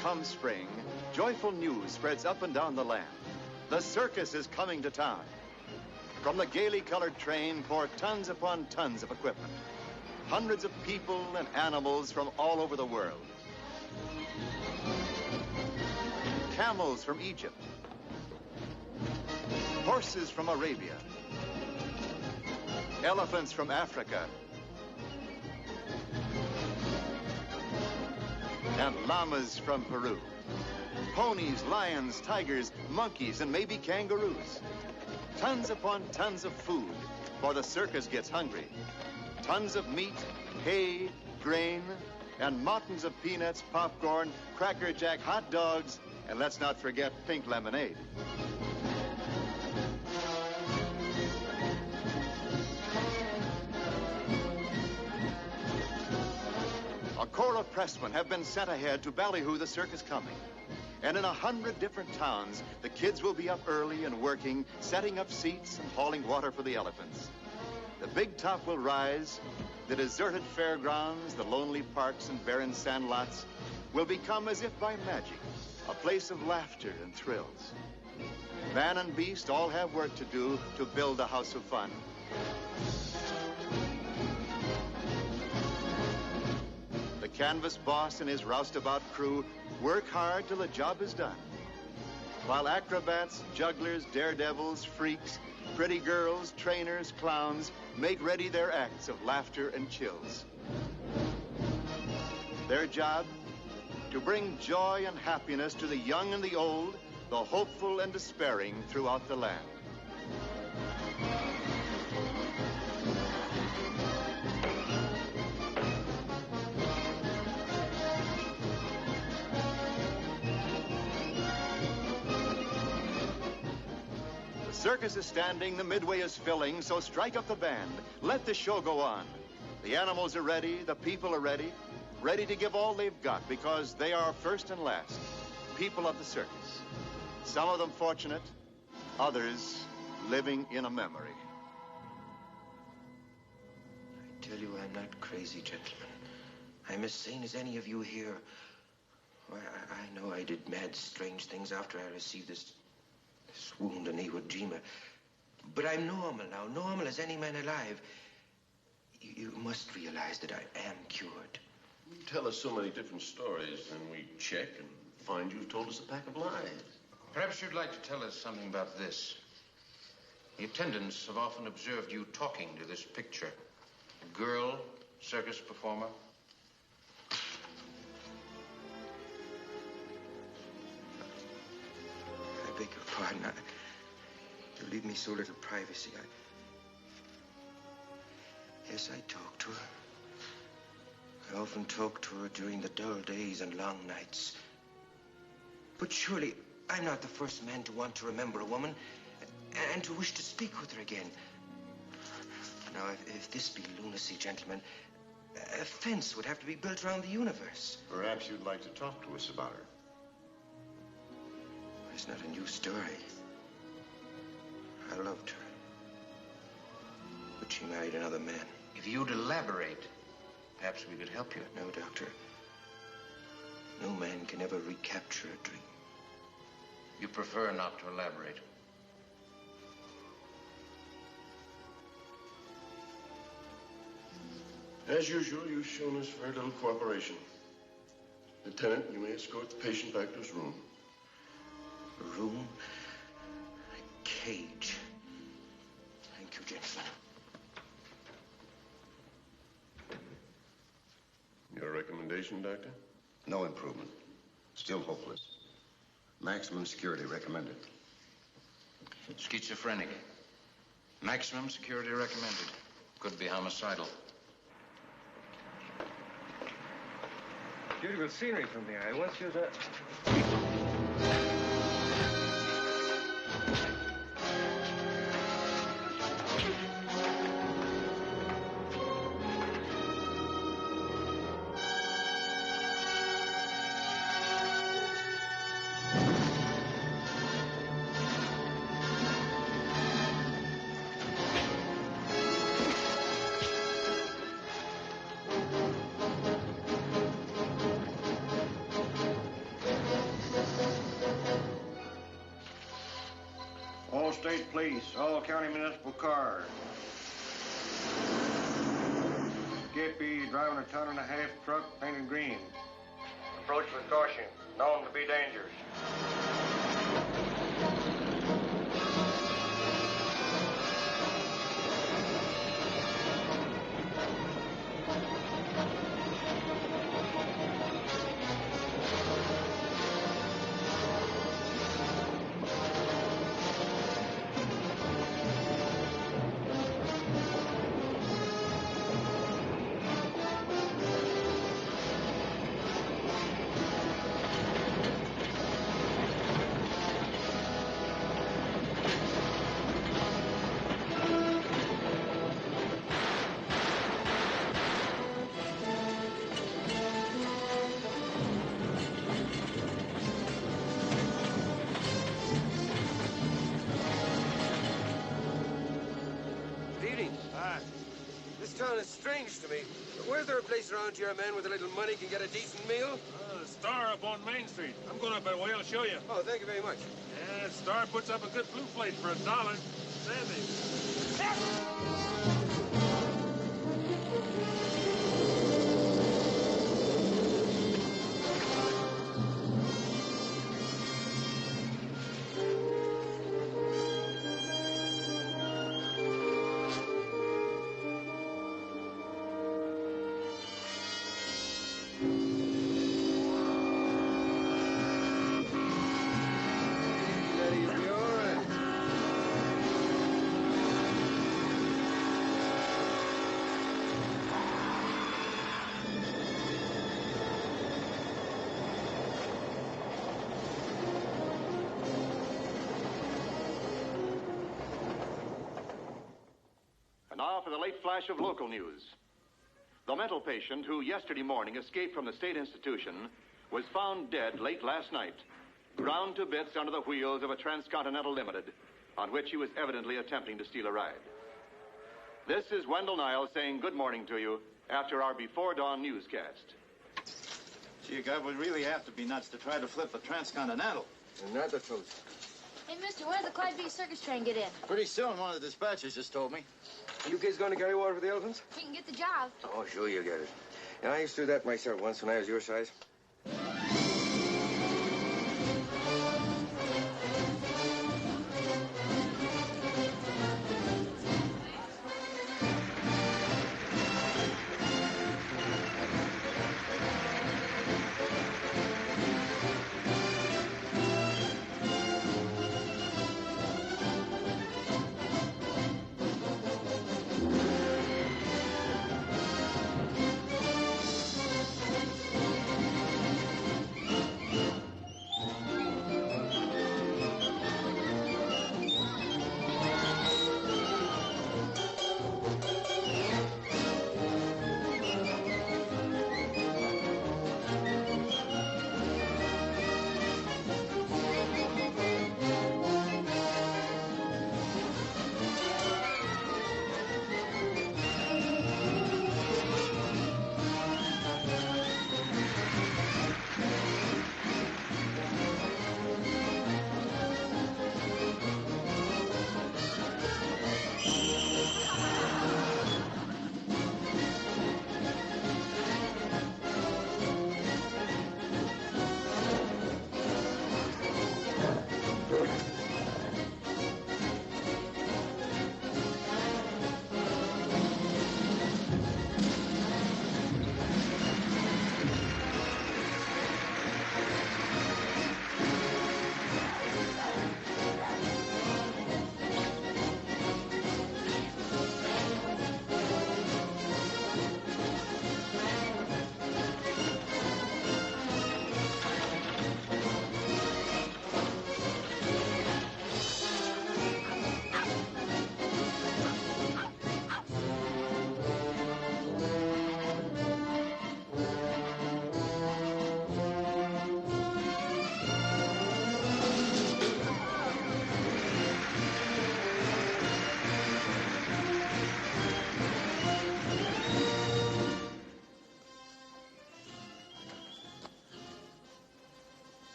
come spring, joyful news spreads up and down the land. The circus is coming to town. From the gaily colored train pour tons upon tons of equipment. Hundreds of people and animals from all over the world. Camels from Egypt. Horses from Arabia. Elephants from Africa. And llamas from Peru. Ponies, lions, tigers, monkeys, and maybe kangaroos. Tons upon tons of food, for the circus gets hungry. Tons of meat, hay, grain, and mountains of peanuts, popcorn, Cracker Jack, hot dogs, and let's not forget pink lemonade. A corps of pressmen have been sent ahead to ballyhoo the circus coming. And in 100 different towns, the kids will be up early and working, setting up seats and hauling water for the elephants. The big top will rise. The deserted fairgrounds, the lonely parks and barren sandlots will become, as if by magic, a place of laughter and thrills. Man and beast all have work to do to build a house of fun. The canvas boss and his roustabout crew work hard till the job is done. While acrobats, jugglers, daredevils, freaks, pretty girls, trainers, clowns make ready their acts of laughter and chills. Their job, to bring joy and happiness to the young and the old, the hopeful and despairing throughout the land. The circus is standing, the midway is filling, so strike up the band. Let the show go on. The animals are ready, the people are ready, ready to give all they've got because they are first and last, people of the circus. Some of them fortunate, others living in a memory. I tell you, I'm not crazy, gentlemen. I'm as sane as any of you here. Why, I know I did mad, strange things after I received this wound in Iwo Jima. But I'm normal now, normal as any man alive. You must realize that I am cured. You tell us so many different stories, and we check and find you've told us a pack of lies. Perhaps you'd like to tell us something about this. The attendants have often observed you talking to this picture. A girl, circus performer. I beg your pardon. You leave me so little privacy. Yes, I talk to her. I often talk to her during the dull days and long nights. But surely I'm not the first man to want to remember a woman and to wish to speak with her again. Now, if this be lunacy, gentlemen, a fence would have to be built around the universe. Perhaps you'd like to talk to us about her. It's not a new story. I loved her. But she married another man. If you'd elaborate, perhaps we could help you. No, Doctor. No man can ever recapture a dream. You prefer not to elaborate. As usual, you've shown us very little cooperation. Lieutenant, you may escort the patient back to his room. A room? A cage. Thank you, gentlemen. Your recommendation, Doctor? No improvement. Still hopeless. Maximum security recommended. Schizophrenic. Maximum security recommended. Could be homicidal. Beautiful scenery from here. I once used a... police, all county municipal cars. Skippy driving a 1.5-ton truck painted green. Approach with caution, known to be dangerous. It's strange to me. Where's there a place around here, man, with a little money can get a decent meal? Star up on Main Street. I'm going up that way. I'll show you. Oh, thank you very much. Yeah, Star puts up a good blue plate for $1. Sandy. Now for the late flash of local news. The mental patient who yesterday morning escaped from the state institution was found dead late last night, ground to bits under the wheels of a Transcontinental Limited, on which he was evidently attempting to steal a ride. This is Wendell Niles saying good morning to you after our Before Dawn newscast. Gee, God would really have to be nuts to try to flip the Transcontinental. And not the truth. Hey, mister, when did the Clyde Beatty Circus train get in? Pretty soon, one of the dispatchers just told me. You kids going to carry water for the elephants? We can get the job. Oh, sure you get it. Yeah, I used to do that myself once when I was your size.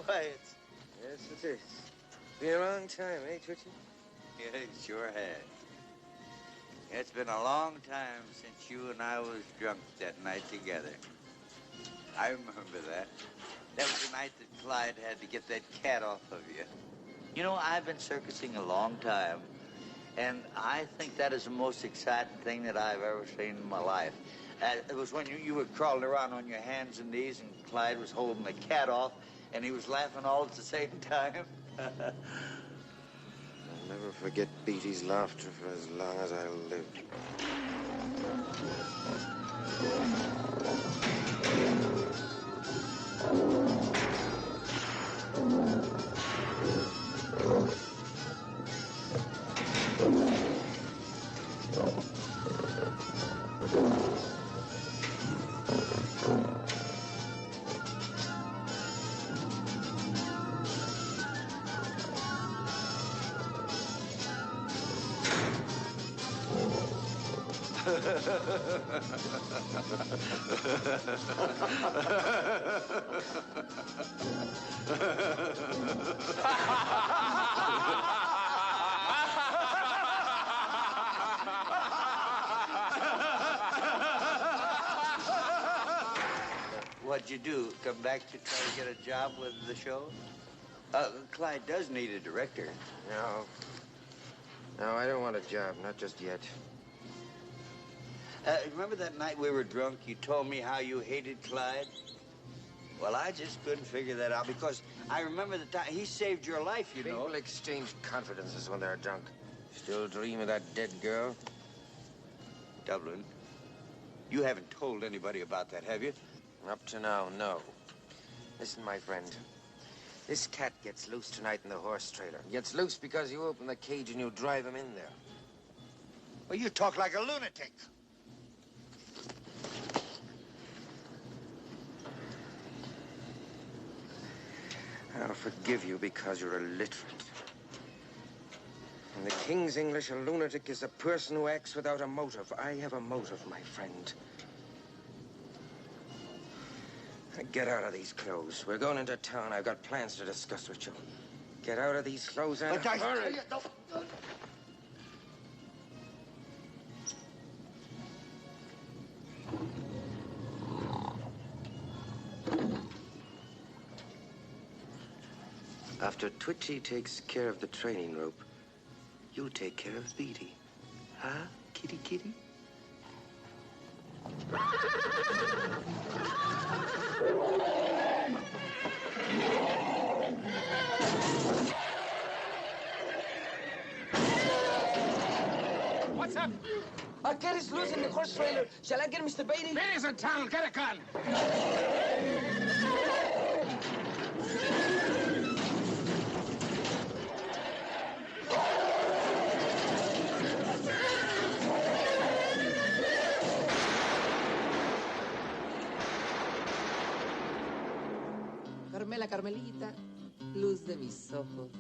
Why, Yes, it is. Been a long time, eh, Twitchy? Yeah, it sure has. It's been a long time since you and I was drunk that night together. I remember that. That was the night that Clyde had to get that cat off of you. You know, I've been circusing a long time, and I think that is the most exciting thing that I've ever seen in my life. It was when you were crawling around on your hands and knees, and Clyde was holding the cat off, and he was laughing all at the same time. I'll never forget Beatty's laughter for as long as I live. What'd you do? Come back to try to get a job with the show? Clyde does need a director. No, I don't want a job, not just yet. Remember that night we were drunk, you told me how you hated Clyde? Well, I just couldn't figure that out because I remember the time he saved your life, you know. People exchange confidences when they're drunk. Still dream of that dead girl? Dublin, you haven't told anybody about that, have you? Up to now, no. Listen, my friend. This cat gets loose tonight in the horse trailer. He gets loose because you open the cage and you drive him in there. Well, you talk like a lunatic. I'll forgive you because you're illiterate. In the King's English, a lunatic is a person who acts without a motive. I have a motive, my friend. Now get out of these clothes. We're going into town. I've got plans to discuss with you. Get out of these clothes and hurry. After Twitchy takes care of the training rope, you take care of Beatty. Huh, kitty kitty? What's up? Our cat is loose in the horse trailer. Shall I get Mr. Beatty? Beatty's in town. Get a gun. Carmela, Carmelita, luz de mis ojos.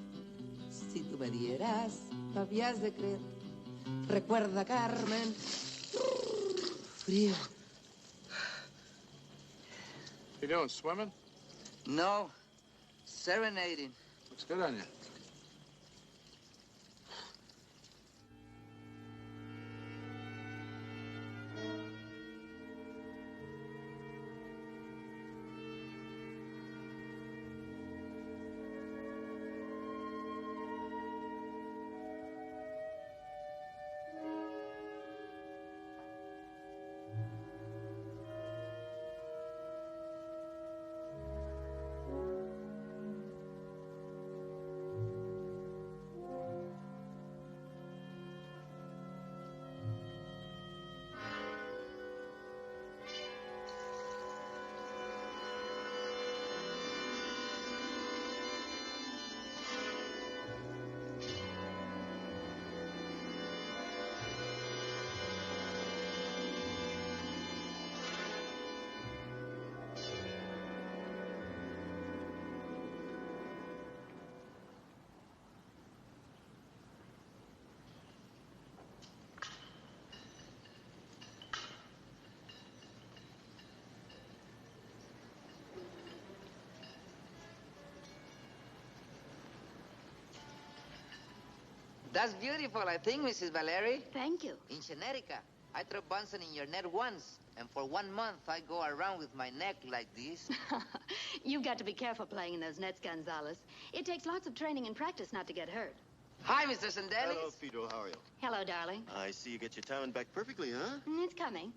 Si tú me dieras, lo habías de creer. Recuerda, Carmen. Frío. You doing, swimming? No, serenading. Looks good on you. That's beautiful, I think, Mrs. Valeri. Thank you. In Connecticut, I throw Bunsen in your net once, and for 1 month, I go around with my neck like this. You've got to be careful playing in those nets, Gonzales. It takes lots of training and practice not to get hurt. Hi, Mr. Sendelis. Hello, Pedro. How are you? Hello, darling. I see you get your timing back perfectly, huh? It's coming.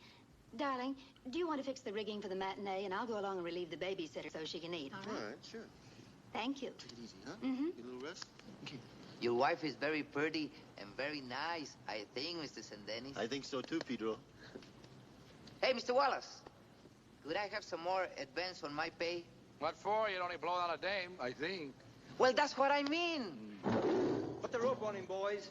Darling, do you want to fix the rigging for the matinee, and I'll go along and relieve the babysitter so she can eat, all right? Sure. Thank you. Take it easy, huh? Mm-hmm. Get a little rest? Okay. Your wife is very pretty and very nice, I think, Mr. Sendelis. I think so, too, Pedro. Hey, Mr. Wallace, could I have some more advance on my pay? What for? You'd only blow on a dame, I think. Well, that's what I mean. Put the rope on him, boys.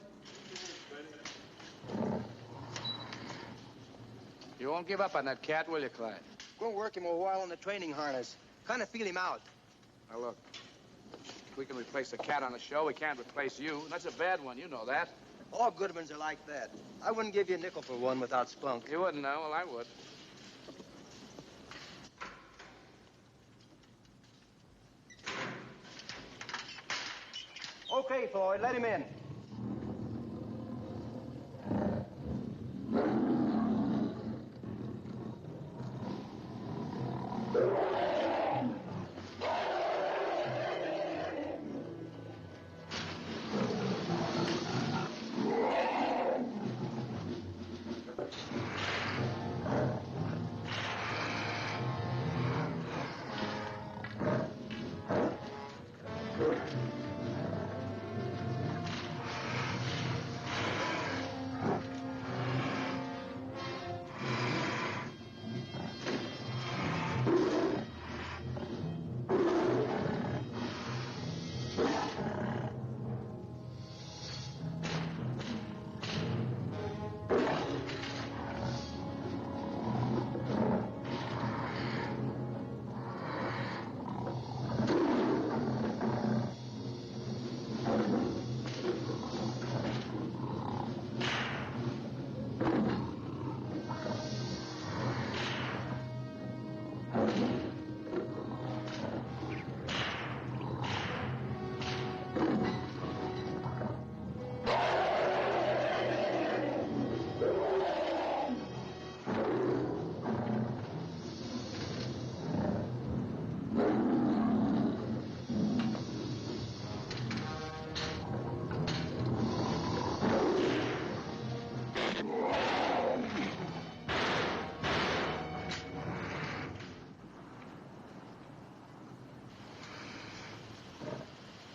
You won't give up on that cat, will you, Clyde? Go work him a while in the training harness. Kind of feel him out. Now, look. If we can replace a cat on the show, we can't replace you. And that's a bad one, you know that. All good ones are like that. I wouldn't give you a nickel for one without spunk. You wouldn't know. Well, I would. Okay, Floyd, let him in.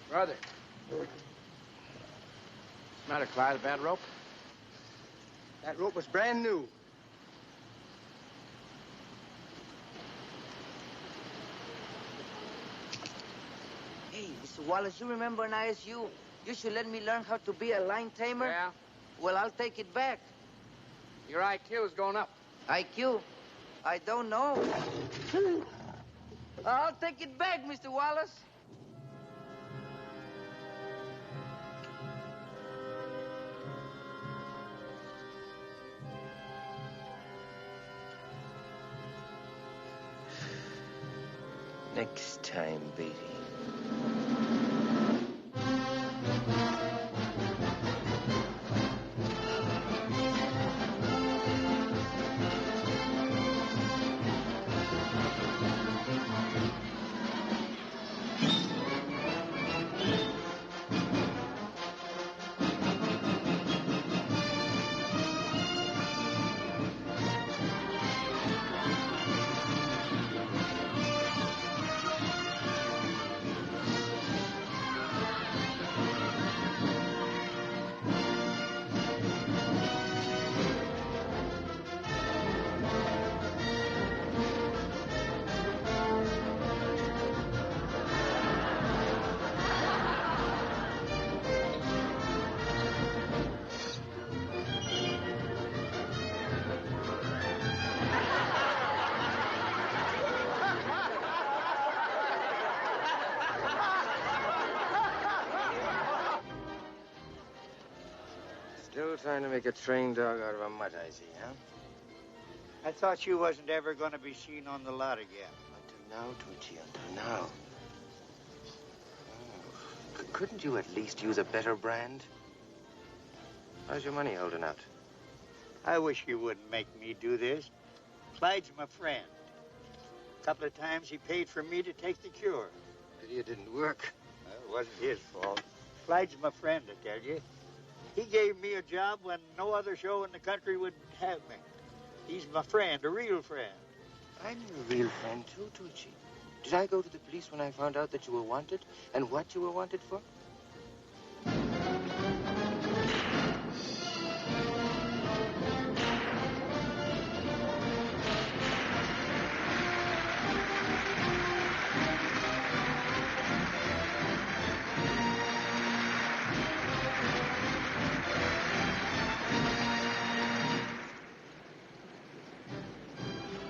Brother. What's the matter, Clyde? A bad rope? That rope was brand new. Hey, Mr. Wallace, you remember when I asked you should let me learn how to be a line tamer? Yeah? Well, I'll take it back. Your IQ is going up. IQ? I don't know. I'll take it back, Mr. Wallace. Next time, Beatty. Still trying to make a trained dog out of a mutt, I see, huh? I thought you wasn't ever going to be seen on the lot again. Until now, Tucci, until now. Couldn't you at least use a better brand? How's your money holding out? I wish you wouldn't make me do this. Clyde's my friend. A couple of times he paid for me to take the cure. It didn't work. Well, it wasn't his fault. Clyde's my friend, I tell you. He gave me a job when no other show in the country would have me. He's my friend, a real friend. I'm your real friend, too, Twitchy. Did I go to the police when I found out that you were wanted and what you were wanted for?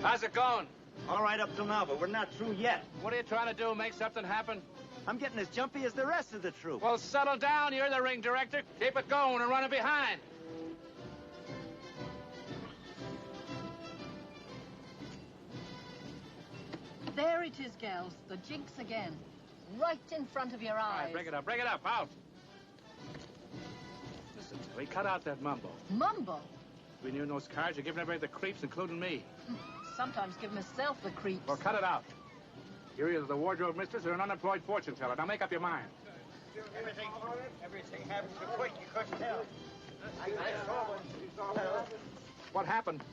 How's it going? All right up till now, but we're not through yet. What are you trying to do, make something happen? I'm getting as jumpy as the rest of the troupe. Well, settle down. You're the ring director. Keep it going and run it behind. There it is, girls. The jinx again. Right in front of your eyes. All right, break it up. Break it up. Out. Listen, Tilly, cut out that mumbo. Mumbo? Between you and those cards, you're giving everybody the creeps, including me. Sometimes give myself the creeps. Well, cut it out. You're either the wardrobe mistress or an unemployed fortune teller. Now make up your mind. Everything happened so quick you couldn't tell. I saw What happened?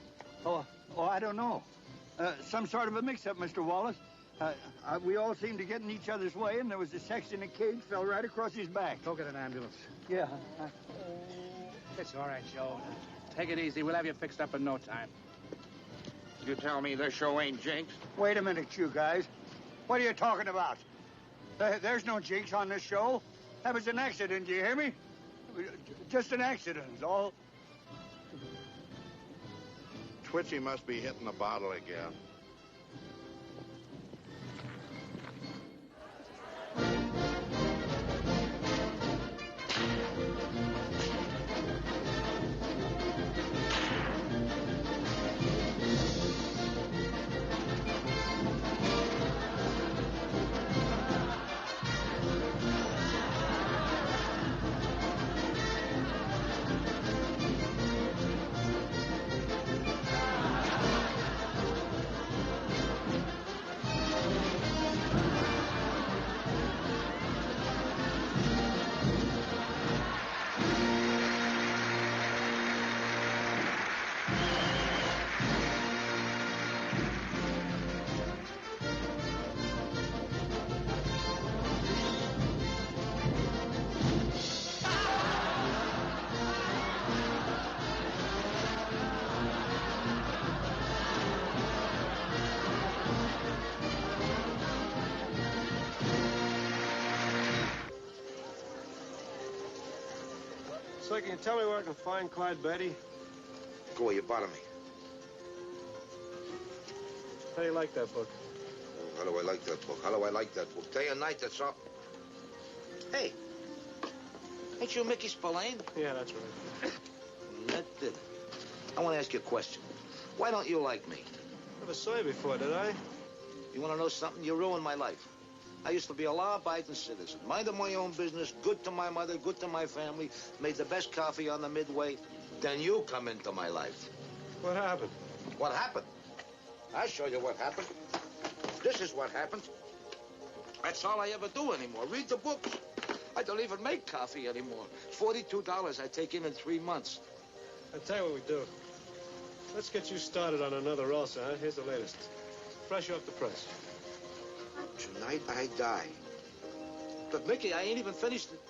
Oh, I don't know. Some sort of a mix-up, Mr. Wallace. We all seemed to get in each other's way, and there was a sex in a cage fell right across his back. Go get an ambulance. Yeah. It's all right, Joe. Take it easy. We'll have you fixed up in no time. You tell me this show ain't jinxed? Wait a minute, you guys. What are you talking about? There's no jinx on this show. That was an accident, do you hear me? Just an accident, is all. Twitchy must be hitting the bottle again. So can you tell me where I can find Clyde Beatty? Go, you bother me. How do you like that book? Oh, how do I like that book? How do I like that book? Day and night, that's all. Hey, ain't you Mickey Spillane? Yeah, that's right. That did it. I want to ask you a question. Why don't you like me? Never saw you before, did I? You want to know something? You ruined my life. I used to be a law-abiding citizen, minding my own business, good to my mother, good to my family, made the best coffee on the Midway. Then you come into my life. What happened? What happened? I'll show you what happened. This is what happened. That's all I ever do anymore. Read the books. I don't even make coffee anymore. $42 I take in 3 months. I'll tell you what we do. Let's get you started on another ulcer, huh? Here's the latest. Fresh off the press. Tonight I die. But, Mickey, I ain't even finished it.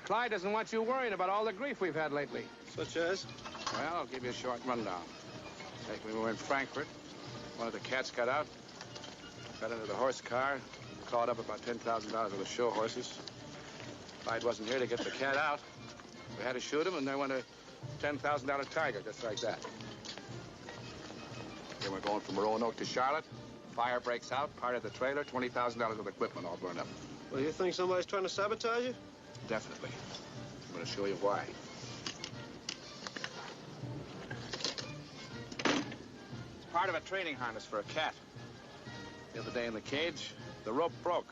Clyde doesn't want you worrying about all the grief we've had lately. Such as? Well, I'll give you a short rundown. Like we were in Frankfurt. One of the cats got out, got into the horse car, clawed up about $10,000 worth of show horses. Clyde wasn't here to get the cat out. We had to shoot him, and there went a $10,000 tiger, just like that. Then we're going from Roanoke to Charlotte. Fire breaks out, part of the trailer, $20,000 of equipment all burned up. Well, you think somebody's trying to sabotage you? Definitely. I'm going to show you why. It's part of a training harness for a cat. The other day in the cage, the rope broke.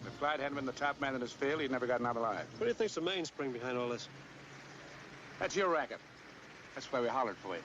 If Clyde hadn't been the top man in his field, he'd never gotten out alive. What do you think's the mainspring behind all this? That's your racket. That's why we hollered for you.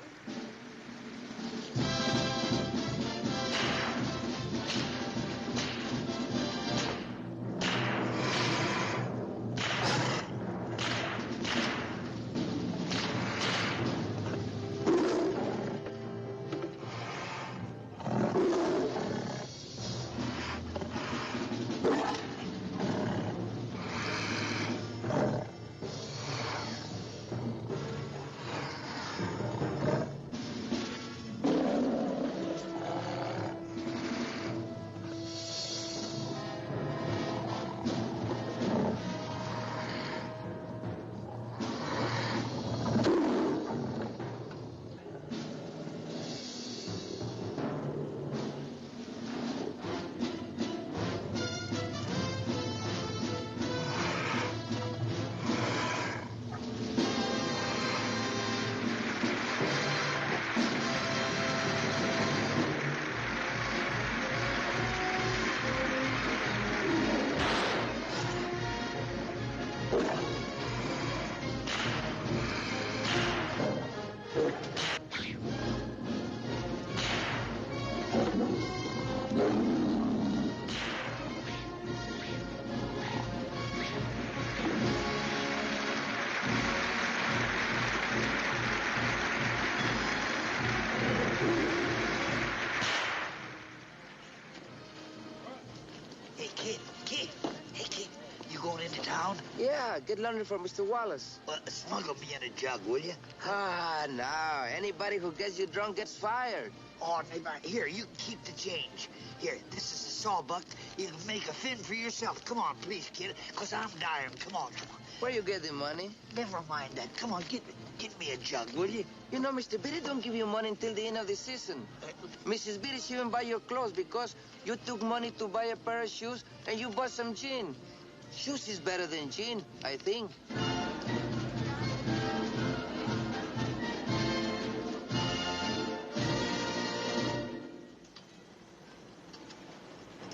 Yeah, get London for Mr. Wallace. Well, smuggle me in a jug, will you? Ah, no. Anybody who gets you drunk gets fired. Oh, neighbor, here, you keep the change. Here, this is a sawbuck. You can make a fin for yourself. Come on, please, kid, because I'm dying. Come on, come on. Where you get the money? Never mind that. Come on, get me a jug, will you? You know, Mr. Beatty don't give you money until the end of the season. Mrs. Beatty, she even buy your clothes because you took money to buy a pair of shoes and you bought some gin. Shoes is better than gin, I think.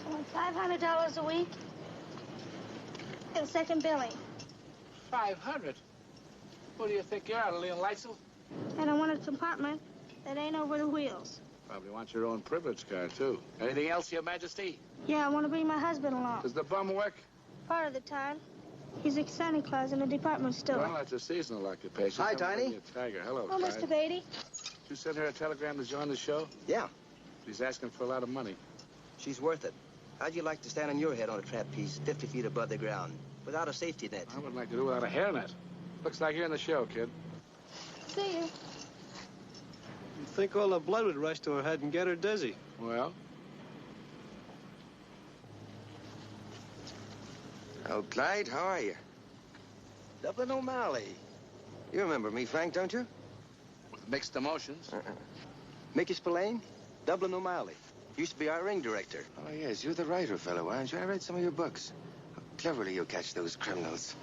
I want $500 a week and second billing. 500? Who do you think you are, Lillian Leitzel? And I want a compartment that ain't over the wheels. Probably want your own privilege car, too. Anything else, Your Majesty? Yeah, I want to bring my husband along. Does the bum work? Part of the time. He's a Santa Claus in a department store. Well, that's a seasonal occupation. Hi, Tiny. Tiger. Hello, Oh, Clyde. Mr. Beatty. You sent her a telegram to join the show? Yeah. She's asking for a lot of money. She's worth it. How'd you like to stand on your head on a trapeze 50 feet above the ground without a safety net? I would like to do without a hairnet. Looks like you're in the show, kid. See you. You'd think all the blood would rush to her head and get her dizzy. Well? Oh, Clyde, how are you? Dublin O'Malley. You remember me, Frank, don't you? With mixed emotions. Mickey Spillane, Dublin O'Malley. Used to be our ring director. Oh, yes, you're the writer fellow, aren't you? I read some of your books. How cleverly you catch those criminals.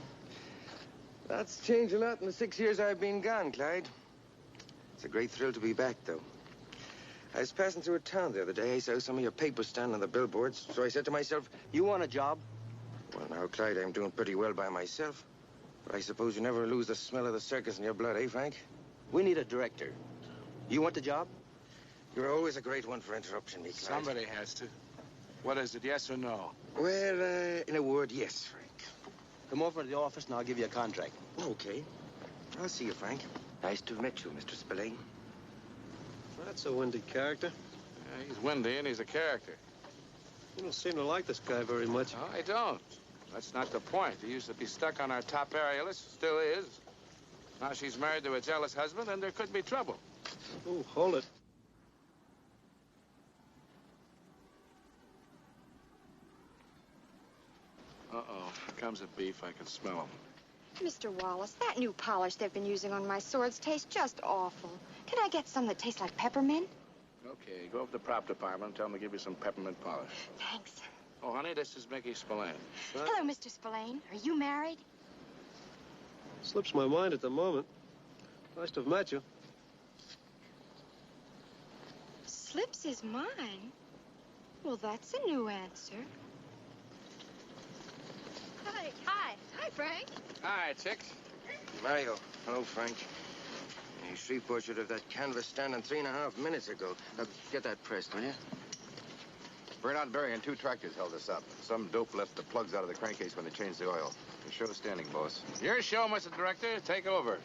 That's changed a lot in the 6 years I've been gone, Clyde. It's a great thrill to be back, though. I was passing through a town the other day. I saw some of your papers standing on the billboards. So I said to myself, you want a job? Well, now, Clyde, I'm doing pretty well by myself. But I suppose you never lose the smell of the circus in your blood, eh, Frank? We need a director. You want the job? You're always a great one for interrupting me, Clyde. Somebody has to. What is it, yes or no? Well, in a word, yes, Frank. Come over to the office and I'll give you a contract. Okay. I'll see you, Frank. Nice to have met you, Mr. Spillane. That's a windy character. Yeah, he's windy and he's a character. You don't seem to like this guy very much. No, I don't. That's not the point. He used to be stuck on our top area list, still is. Now she's married to a jealous husband, and there could be trouble. Oh, hold it. comes of beef. I can smell them. Mr. Wallace, that new polish they've been using on my swords tastes just awful. Can I get some that tastes like peppermint? Okay, go up to the prop department and tell them to give you some peppermint polish. Thanks. Oh, honey, this is Mickey Spillane. Hello, Mr. Spillane. Are you married? Slips my mind at the moment. Nice to have met you. Slips his mind? Well, that's a new answer. Hi. Hi. Hi, Frank. Hi, Chick. Mario. Hello, Frank. Hey, Shreveport should have that canvas standing 3.5 minutes ago. Now, get that pressed, will you? Bernard Berry and 2 tractors held us up. Some dope left the plugs out of the crankcase when they changed the oil. The show's standing, boss. Your show, Mr. Director. Take over.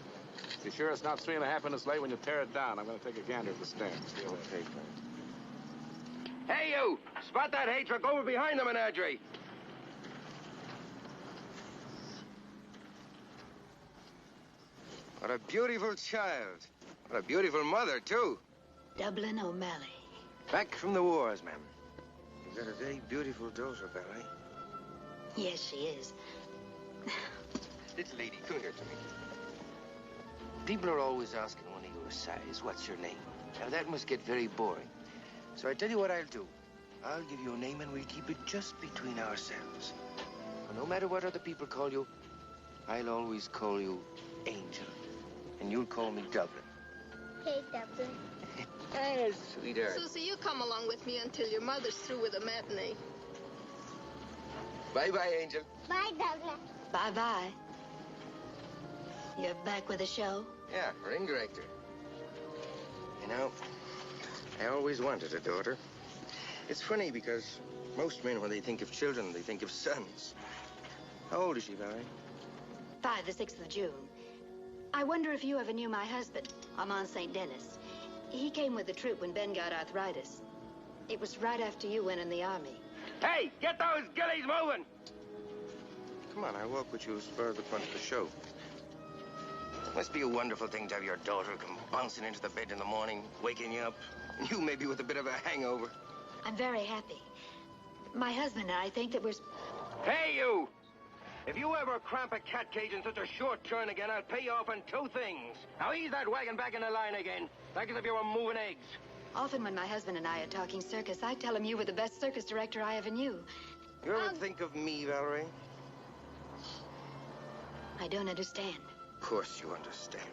Be sure it's not 3.5 minutes late when you tear it down. I'm going to take a gander at the stand. Stay away. Hey, Frank. Hey, you! Spot that hay truck over behind the menagerie. What a beautiful child. What a beautiful mother, too. Dublin O'Malley. Back from the wars, ma'am. You've got a very beautiful daughter, Barry. Yes, she is. Little lady, come here to me. People are always asking one of your size, what's your name? Now, that must get very boring. So I tell you what I'll do. I'll give you a name and we'll keep it just between ourselves. And no matter what other people call you, I'll always call you Angel. And you'll call me Dublin. Hey, Dublin. Yes, sweetheart. Susie, you come along with me until your mother's through with the matinee. Bye-bye, Angel. Bye, Dublin. Bye-bye. You're back with the show? Yeah, ring director. You know, I always wanted a daughter. It's funny because most men, when they think of children, they think of sons. How old is she, Barry? 5, the 6th of June. I wonder if you ever knew my husband, Armand St. Denis. He came with the troop when Ben got arthritis. It was right after you went in the army. Hey, get those gillies moving! Come on, I'll walk with you as far as the front of the show. It must be a wonderful thing to have your daughter come bouncing into the bed in the morning, waking you up. You maybe with a bit of a hangover. I'm very happy. My husband and I think that we're... Hey, you! If you ever cramp a cat cage in such a short turn again, I'll pay you off in 2 things. Now ease that wagon back in the line again, like as if you were moving eggs. Often when my husband and I are talking circus, I tell him you were the best circus director I ever knew. You ever think of me, Valerie? I don't understand. Of course you understand.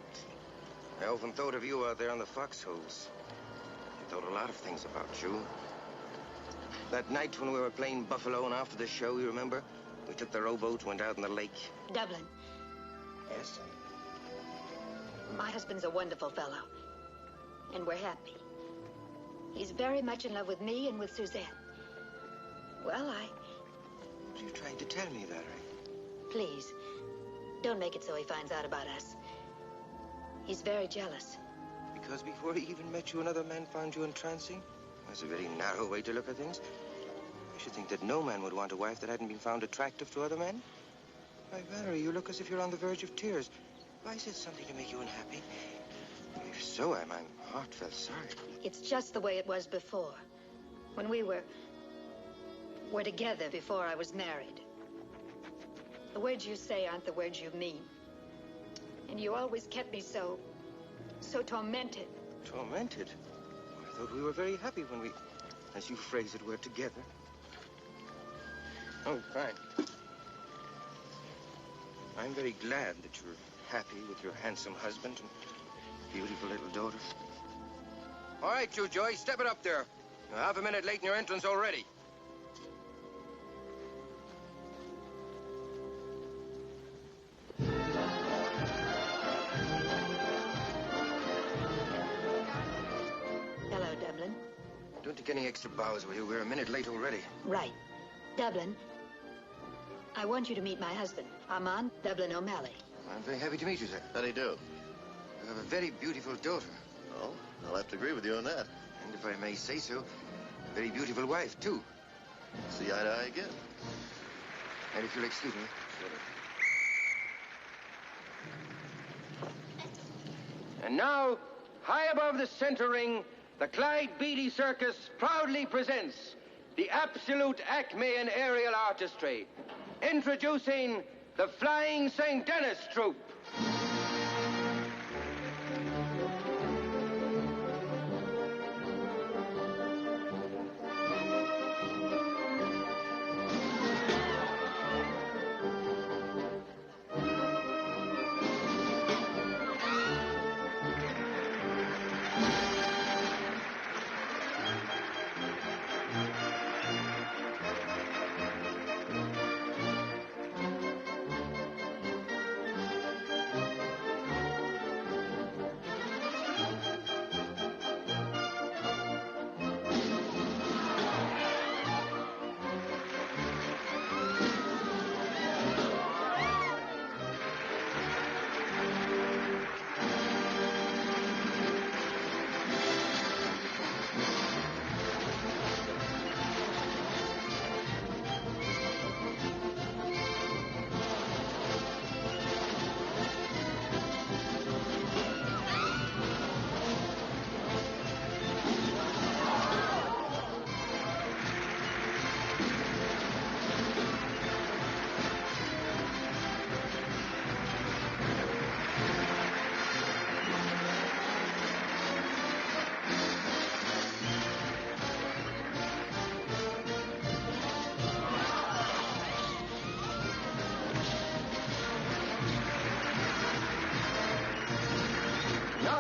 I often thought of you out there on the foxholes. I thought a lot of things about you. That night when we were playing Buffalo and after the show, you remember? We took the rowboat, went out in the lake. Dublin. Yes? My husband's a wonderful fellow. And we're happy. He's very much in love with me and with Suzette. Well, What are you trying to tell me, Valerie? Please, don't make it so he finds out about us. He's very jealous. Because before he even met you, another man found you entrancing? That's a very narrow way to look at things. I should think that no man would want a wife that hadn't been found attractive to other men. Why, Valerie, you look as if you're on the verge of tears. Why, is it something to make you unhappy? If so, I'm heartfelt sorry. It's just the way it was before. When we were together before I was married. The words you say aren't the words you mean. And you always kept me so tormented. Tormented? I thought we were very happy when we, as you phrase it, were together. Oh, fine. I'm very glad that you're happy with your handsome husband and beautiful little daughter. All right, you, Joey, step it up there. You're half a minute late in your entrance already. Hello, Dublin. Don't take any extra bows, will you? We're a minute late already. Right. Dublin, I want you to meet my husband, Armand Dublin O'Malley. I'm very happy to meet you, sir. How do you do? You have a very beautiful daughter. Oh, I'll have to agree with you on that. And if I may say so, a very beautiful wife, too. See eye to eye again. And if you'll excuse me. And now, high above the center ring, the Clyde Beatty Circus proudly presents the absolute acme in aerial artistry. Introducing the Flying St. Denis Troupe.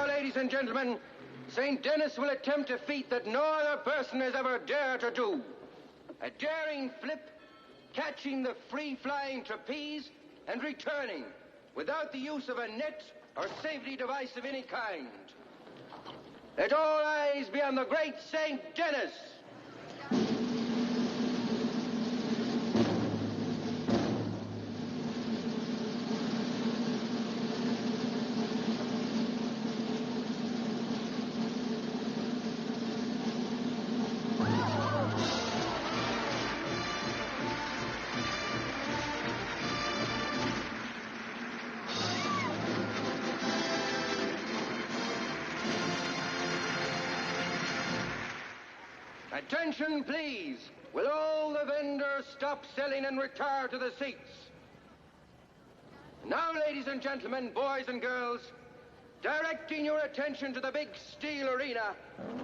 Ladies and gentlemen, St. Denis will attempt a feat that no other person has ever dared to do. A daring flip, catching the free-flying trapeze, and returning without the use of a net or safety device of any kind. Let all eyes be on the great St. Denis. Attention, please. Will all the vendors stop selling and retire to the seats? Now, ladies and gentlemen, boys and girls, directing your attention to the big steel arena,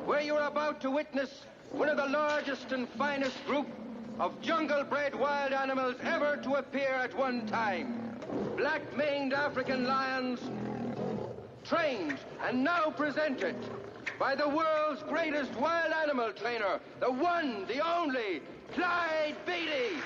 where you're about to witness one of the largest and finest group of jungle-bred wild animals ever to appear at one time. Black-maned African lions, trained and now presented by the world's greatest wild animal trainer, the one, the only, Clyde Beatty.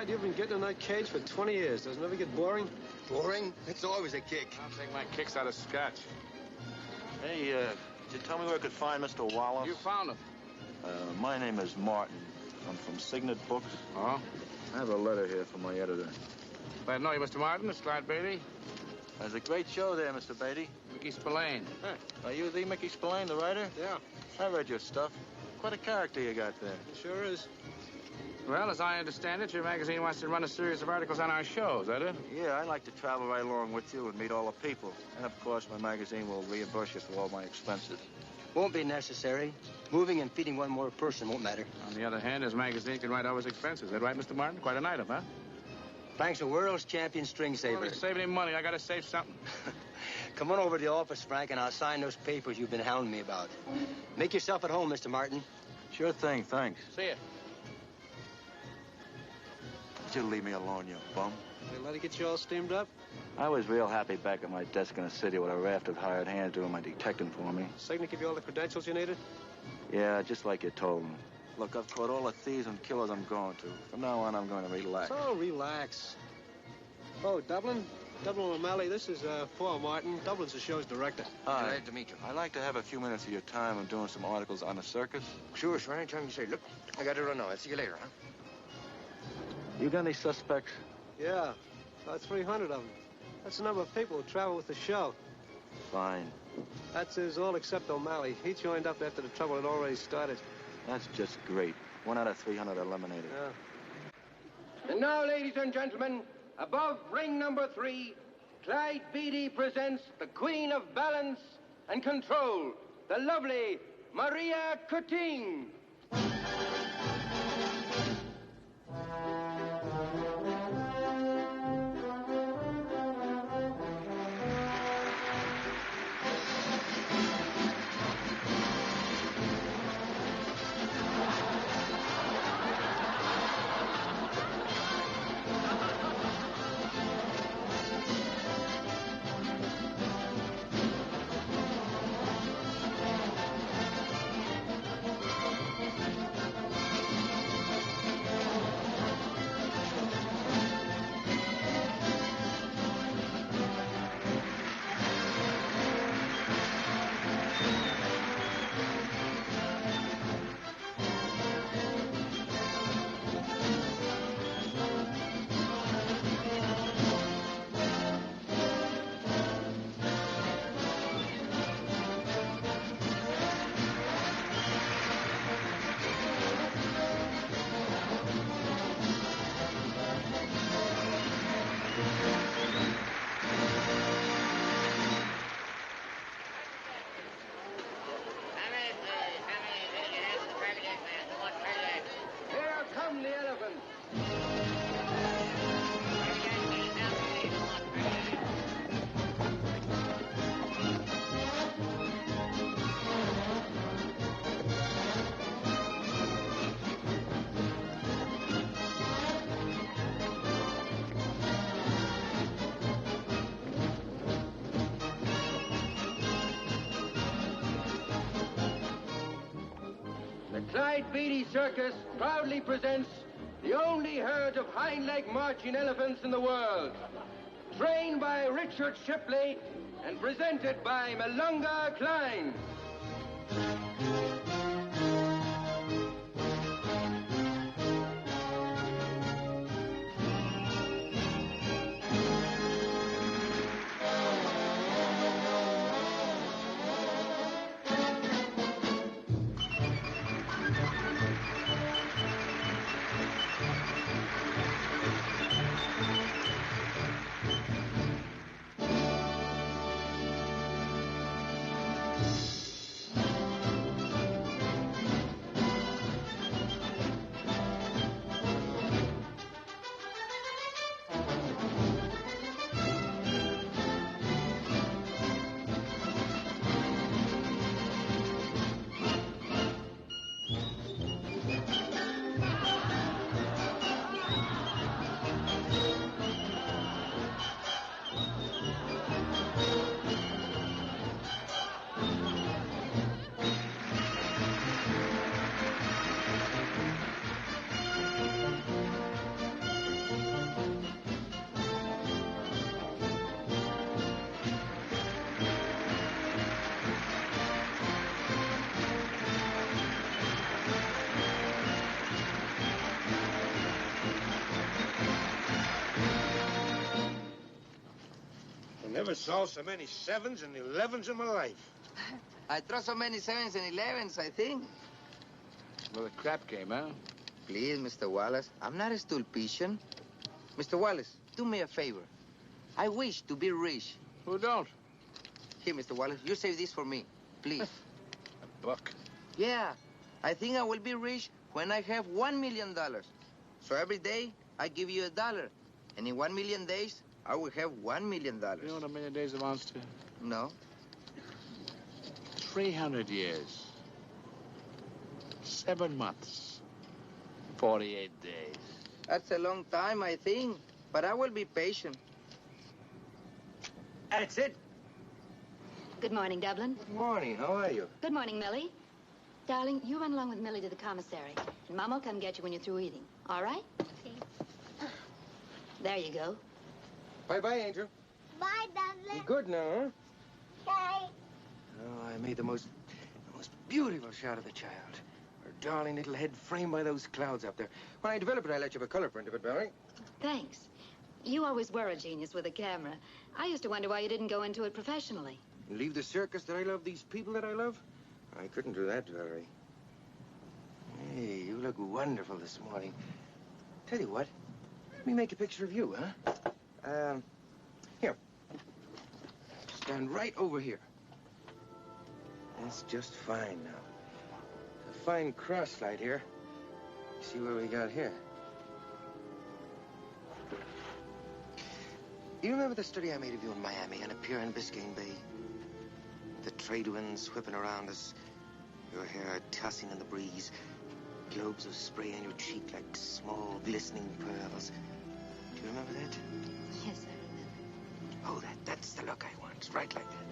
Clyde, you've been getting in that cage for 20 years. Doesn't it ever get boring? Boring? It's always a kick. I'll take my kicks out of scotch. Hey, did you tell me where I could find Mr. Wallace? You found him. My name is Martin. I'm from Signet Books. Oh? I have a letter here from my editor. Glad to know you, Mr. Martin. It's Clyde Beatty. There's a great show there, Mr. Beatty. Mickey Spillane. Huh. Are you the Mickey Spillane, the writer? Yeah. I read your stuff. Quite a character you got there. It sure is. Well, as I understand it, your magazine wants to run a series of articles on our shows, is that it? Yeah, I like to travel right along with you and meet all the people. And, of course, my magazine will reimburse you for all my expenses. Won't be necessary. Moving and feeding one more person won't matter. On the other hand, his magazine can write all his expenses. Is that right, Mr. Martin? Quite an item, huh? Frank's a world's champion string saver. Well, he's saving him money. I gotta save something. Come on over to the office, Frank, and I'll sign those papers you've been hounding me about. Make yourself at home, Mr. Martin. Sure thing, thanks. See ya. Would you leave me alone, you bum? They let it get you all steamed up? I was real happy back at my desk in the city with a raft of hired hands doing my detecting for me. Signet give you all the credentials you needed? Yeah, just like you told me. Look, I've caught all the thieves and killers I'm going to. From now on, I'm going to relax. So relax. Oh, Dublin? Dublin O'Malley, this is Paul Martin. Dublin's the show's director. Hi. Glad to meet you. I'd like to have a few minutes of your time. I'm doing some articles on the circus. Sure. Anytime you say. Look, I got to run now. I'll see you later, huh? You got any suspects? Yeah, about 300 of them. That's the number of people who travel with the show. Fine. That's all except O'Malley. He joined up after the trouble had already started. That's just great. 1 out of 300 eliminated. Yeah. And now, ladies and gentlemen, above ring number 3, Clyde Beatty presents the Queen of Balance and Control, the lovely Maria Cutting. Clyde Beatty Circus proudly presents the only herd of hind-leg marching elephants in the world. Trained by Richard Shipley and presented by Malunga Klein. Never saw so many 7s and 11s in my life. I throw so many 7s and 11s, I think. Well, the crap came, huh? Please, Mr. Wallace, I'm not a stulpician. Mr. Wallace, do me a favor. I wish to be rich. Who don't? Here, Mr. Wallace, you save this for me, please. A buck. Yeah, I think I will be rich when I have $1 million. So every day, I give you $1. And in 1 million days, I will have $1 million. You know what a million days amounts to? No. 300 years. 7 months. 48 days. That's a long time, I think. But I will be patient. That's it. Good morning, Dublin. Good morning. How are you? Good morning, Millie. Darling, you run along with Millie to the commissary. And Mom will come get you when you're through eating. All right? Okay. There you go. Bye-bye, Angel. Bye, Dublin. Be good now, huh? Bye. Oh, I made the most beautiful shot of the child. Her darling little head framed by those clouds up there. When I develop it, I'll let you have a color print of it, Barry. Thanks. You always were a genius with a camera. I used to wonder why you didn't go into it professionally. Leave the circus that I love, these people that I love? I couldn't do that, Valerie. Hey, you look wonderful this morning. Tell you what, let me make a picture of you, huh? Here. Stand right over here. That's just fine now. A fine cross-light here. See what we got here. You remember the study I made of you in Miami on a pier in Biscayne Bay? The trade winds whipping around us, your hair tossing in the breeze, globes of spray on your cheek like small, glistening pearls. Do you remember that? Yes, I remember. Oh, that's the look I want, right like that.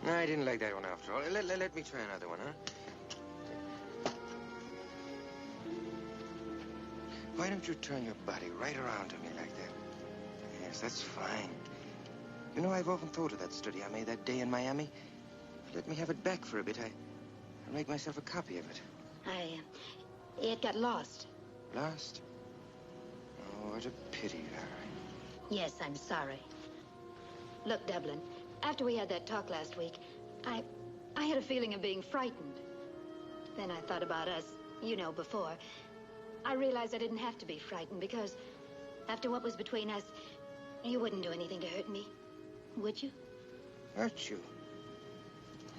No, I didn't like that one after all. Let me try another one, huh? Why don't you turn your body right around to me like that? Yes, that's fine. You know, I've often thought of that study I made that day in Miami. Let me have it back for a bit. I'll make myself a copy of it. It got lost. Lost? Oh, what a pity, Larry. Yes, I'm sorry. Look, Dublin, after we had that talk last week, I had a feeling of being frightened. Then I thought about us, you know, before. I realized I didn't have to be frightened because after what was between us, you wouldn't do anything to hurt me, would you? Hurt you?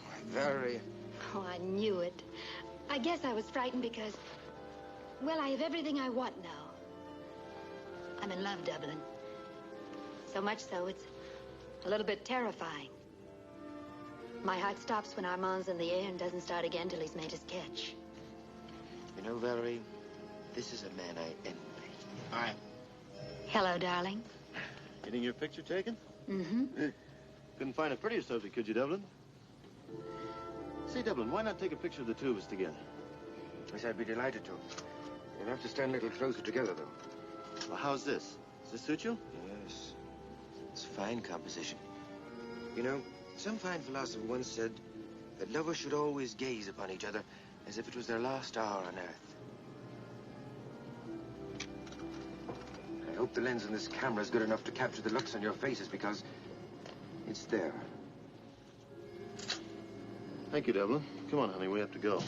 Why, Valerie. Oh, I knew it. I guess I was frightened because, well, I have everything I want now. I'm in love, Dublin. So much so, it's a little bit terrifying. My heart stops when Armand's in the air and doesn't start again till he's made his catch. You know, Valerie, this is a man I envy. Hi. Hello, darling. Getting your picture taken? Mm-hmm. Couldn't find a prettier subject, could you, Dublin? Say, Dublin, why not take a picture of the two of us together? Yes, I'd be delighted to. We'll have to stand a little closer together, though. Well, how's this? Does this suit you? Yes. It's fine composition. You know, some fine philosopher once said that lovers should always gaze upon each other as if it was their last hour on earth. I hope the lens in this camera is good enough to capture the looks on your faces, because it's there. Thank you, Dublin. Come on, honey, we have to go.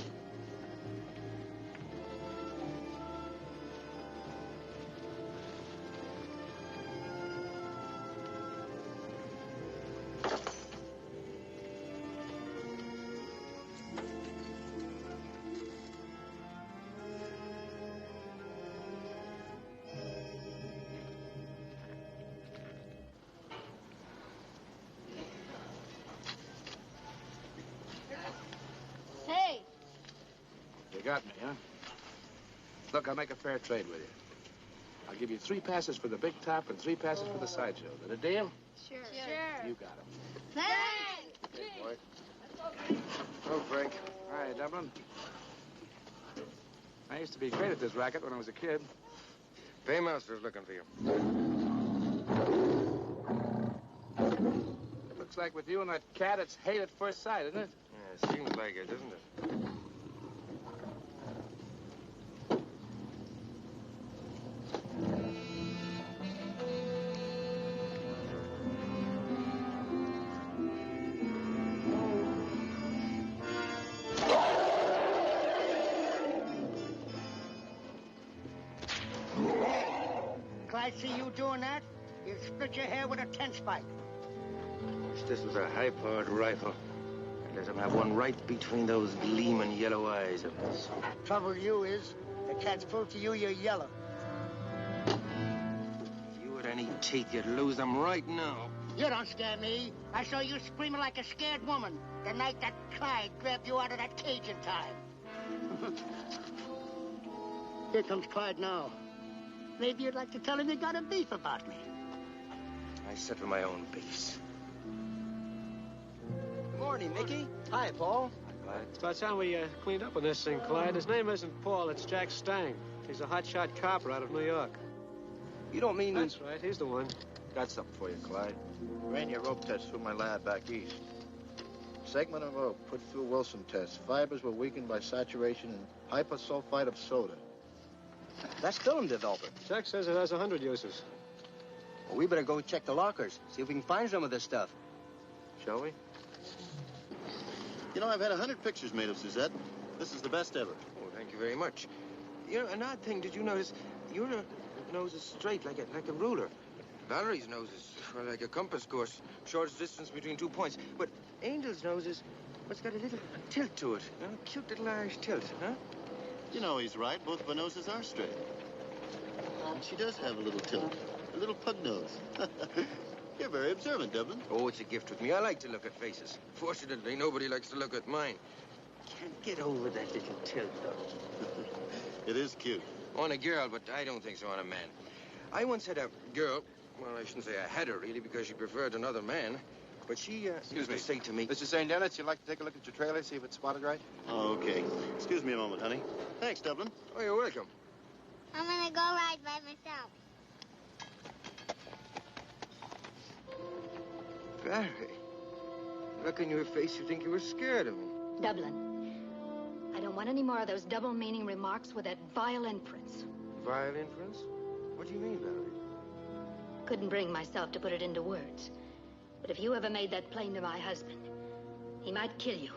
Hey. You got me, huh? Look, I'll make a fair trade with you. I'll give you 3 passes for the big top and 3 passes for the sideshow. Is that a deal? Sure. You got 'em. Thanks. Okay, boy. Oh, Frank. Hi, Dublin. I used to be great at this racket when I was a kid. Paymaster's looking for you. Looks like with you and that cat, it's hate at first sight, isn't it? Yeah, it seems like it, doesn't it? I see you doing that, you'd split your hair with a 10-spike. Wish this was a high-powered rifle. I'd let him have one right between those gleaming yellow eyes of his. Trouble you is, the cat's pulled to you, you're yellow. If you had any teeth, you'd lose them right now. You don't scare me. I saw you screaming like a scared woman the night that Clyde grabbed you out of that cage in time. Here comes Clyde now. Maybe you'd like to tell him you got a beef about me. I settle my own beefs. Good morning, Mickey. Hi, Paul. Hi, Clyde. It's about time we cleaned up on this thing, Clyde. His name isn't Paul, it's Jack Stang. He's a hotshot copper out of New York. You don't mean... That's right, he's the one. Got something for you, Clyde. Ran your rope test through my lab back east. Segment of rope put through Wilson test. Fibers were weakened by saturation in hyposulfite of soda. That's film developer. Jack says it has 100 uses. Well, we better go check the lockers, see if we can find some of this stuff. Shall we? You know, I've had 100 pictures made of Suzette. This is the best ever. Oh, thank you very much. You know, an odd thing, did you notice? Your nose is straight, like a ruler. Valerie's nose is like a compass course, shortest distance between 2 points. But Angel's nose is, it's got a little tilt to it. You know, cute little Irish tilt, huh? You know, he's right. Both of our noses are straight. And she does have a little tilt. A little pug nose. You're very observant, Dublin. Oh, it's a gift with me. I like to look at faces. Fortunately, nobody likes to look at mine. Can't get over that little tilt, though. It is cute. On a girl, but I don't think so on a man. I once had a girl, well, I shouldn't say I had her, really, because she preferred another man. But she used to say to me... Mr. St. Dennis, you'd like to take a look at your trailer, see if it's spotted right? Oh, okay. Excuse me a moment, honey. Thanks, Dublin. Oh, you're welcome. I'm gonna go ride by myself. Barry, look in your face, you think you were scared of me. Dublin, I don't want any more of those double-meaning remarks with that vile inference. Vile inference? What do you mean, Valerie? Couldn't bring myself to put it into words. But if you ever made that plain to my husband, he might kill you.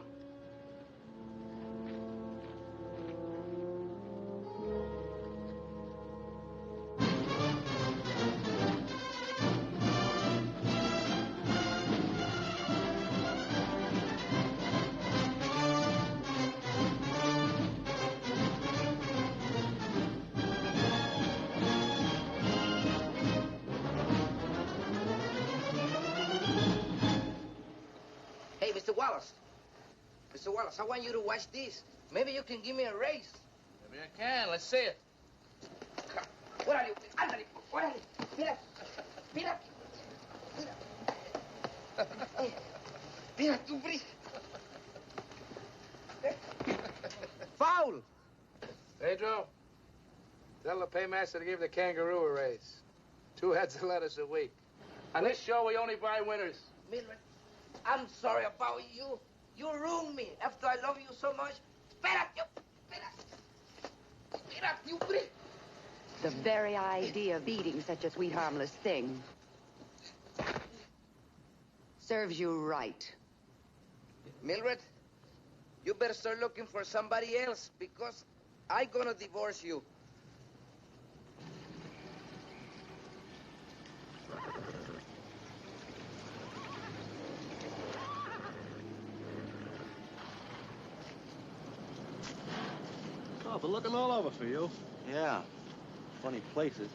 Mr. Wallace, I want you to watch this. Maybe you can give me a raise. Maybe I can. Let's see it. What are you? Ándale. Órale. Mira. Mira. Mira. Mira, tú, Bri. Foul. Pedro, tell the paymaster to give the kangaroo a raise. 2 heads of lettuce a week. On this show, we only buy winners. Mildred, I'm sorry about you. You ruined me after I love you so much. The very idea of eating such a sweet, harmless thing serves you right. Mildred, you better start looking for somebody else because I'm gonna divorce you. Oh, but looking all over for you. Yeah. Funny places.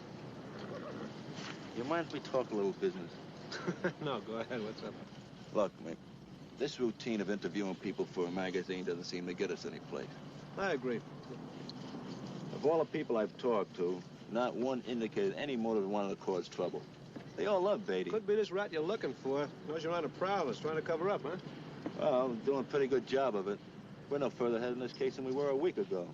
You mind if we talk a little business? No, go ahead. What's up? Look, Mick, this routine of interviewing people for a magazine doesn't seem to get us any place. I agree. Of all the people I've talked to, not one indicated any motive wanted to cause trouble. They all love Beatty. Could be this rat you're looking for. Knows you're on a prowlers, trying to cover up, huh? Well, I'm doing a pretty good job of it. We're no further ahead in this case than we were a week ago.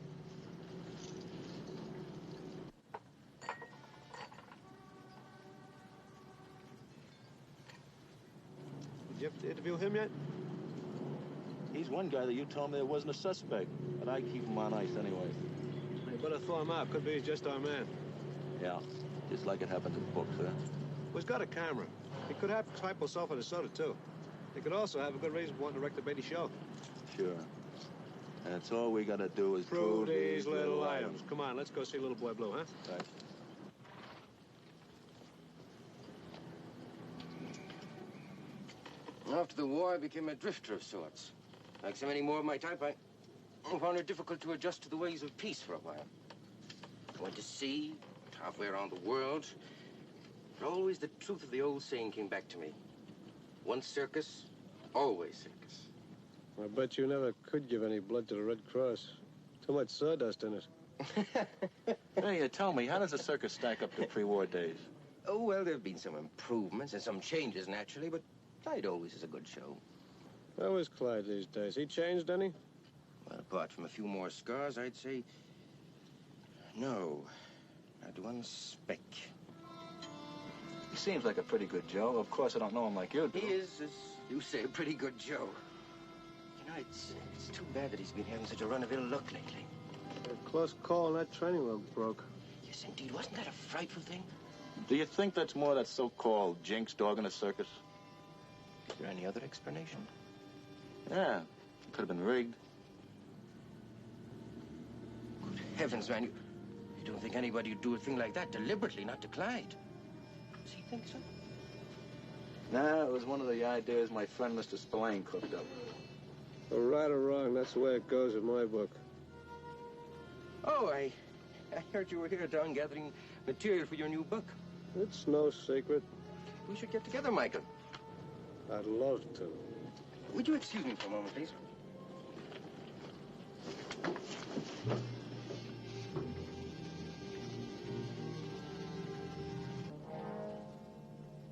Did you have to interview him yet? He's one guy that you told me there wasn't a suspect, but I keep him on ice anyway. You better thaw him out. Could be he's just our man. Yeah, just like it happened in the books, huh? Well, he's got a camera. He could have hyposulfite of soda, too. He could also have a good reason for wanting to wreck the Beatty show. Sure. And that's all we gotta do is prove these little items. Come on, let's go see Little Boy Blue, huh? Right. After the war, I became a drifter of sorts. Like so many more of my type, I found it difficult to adjust to the ways of peace for a while. I went to sea, halfway around the world. But always the truth of the old saying came back to me. Once circus, always circus. I bet you never could give any blood to the Red Cross. Too much sawdust in it. Hey, tell me, how does a circus stack up to pre-war days? Oh, well, there have been some improvements and some changes, naturally, but Clyde always is a good show. How is Clyde these days? He changed any? Well, apart from a few more scars, I'd say no. Not one speck. He seems like a pretty good Joe. Of course, I don't know him like you do. He is, as you say, a pretty good Joe. You know, it's too bad that he's been having such a run of ill luck lately. A close call and that training wheel broke. Yes, indeed. Wasn't that a frightful thing? Do you think that's more that so-called jinxed dog in a circus? Is there any other explanation? Yeah, could have been rigged. Good heavens, man, you don't think anybody would do a thing like that deliberately, not to Clyde? Does he think so? Nah, it was one of the ideas my friend Mr. Spillane cooked up. Well, right or wrong, that's the way it goes in my book. Oh, I heard you were here down gathering material for your new book. It's no secret. We should get together, Michael. I'd love to. Would you excuse me for a moment, please?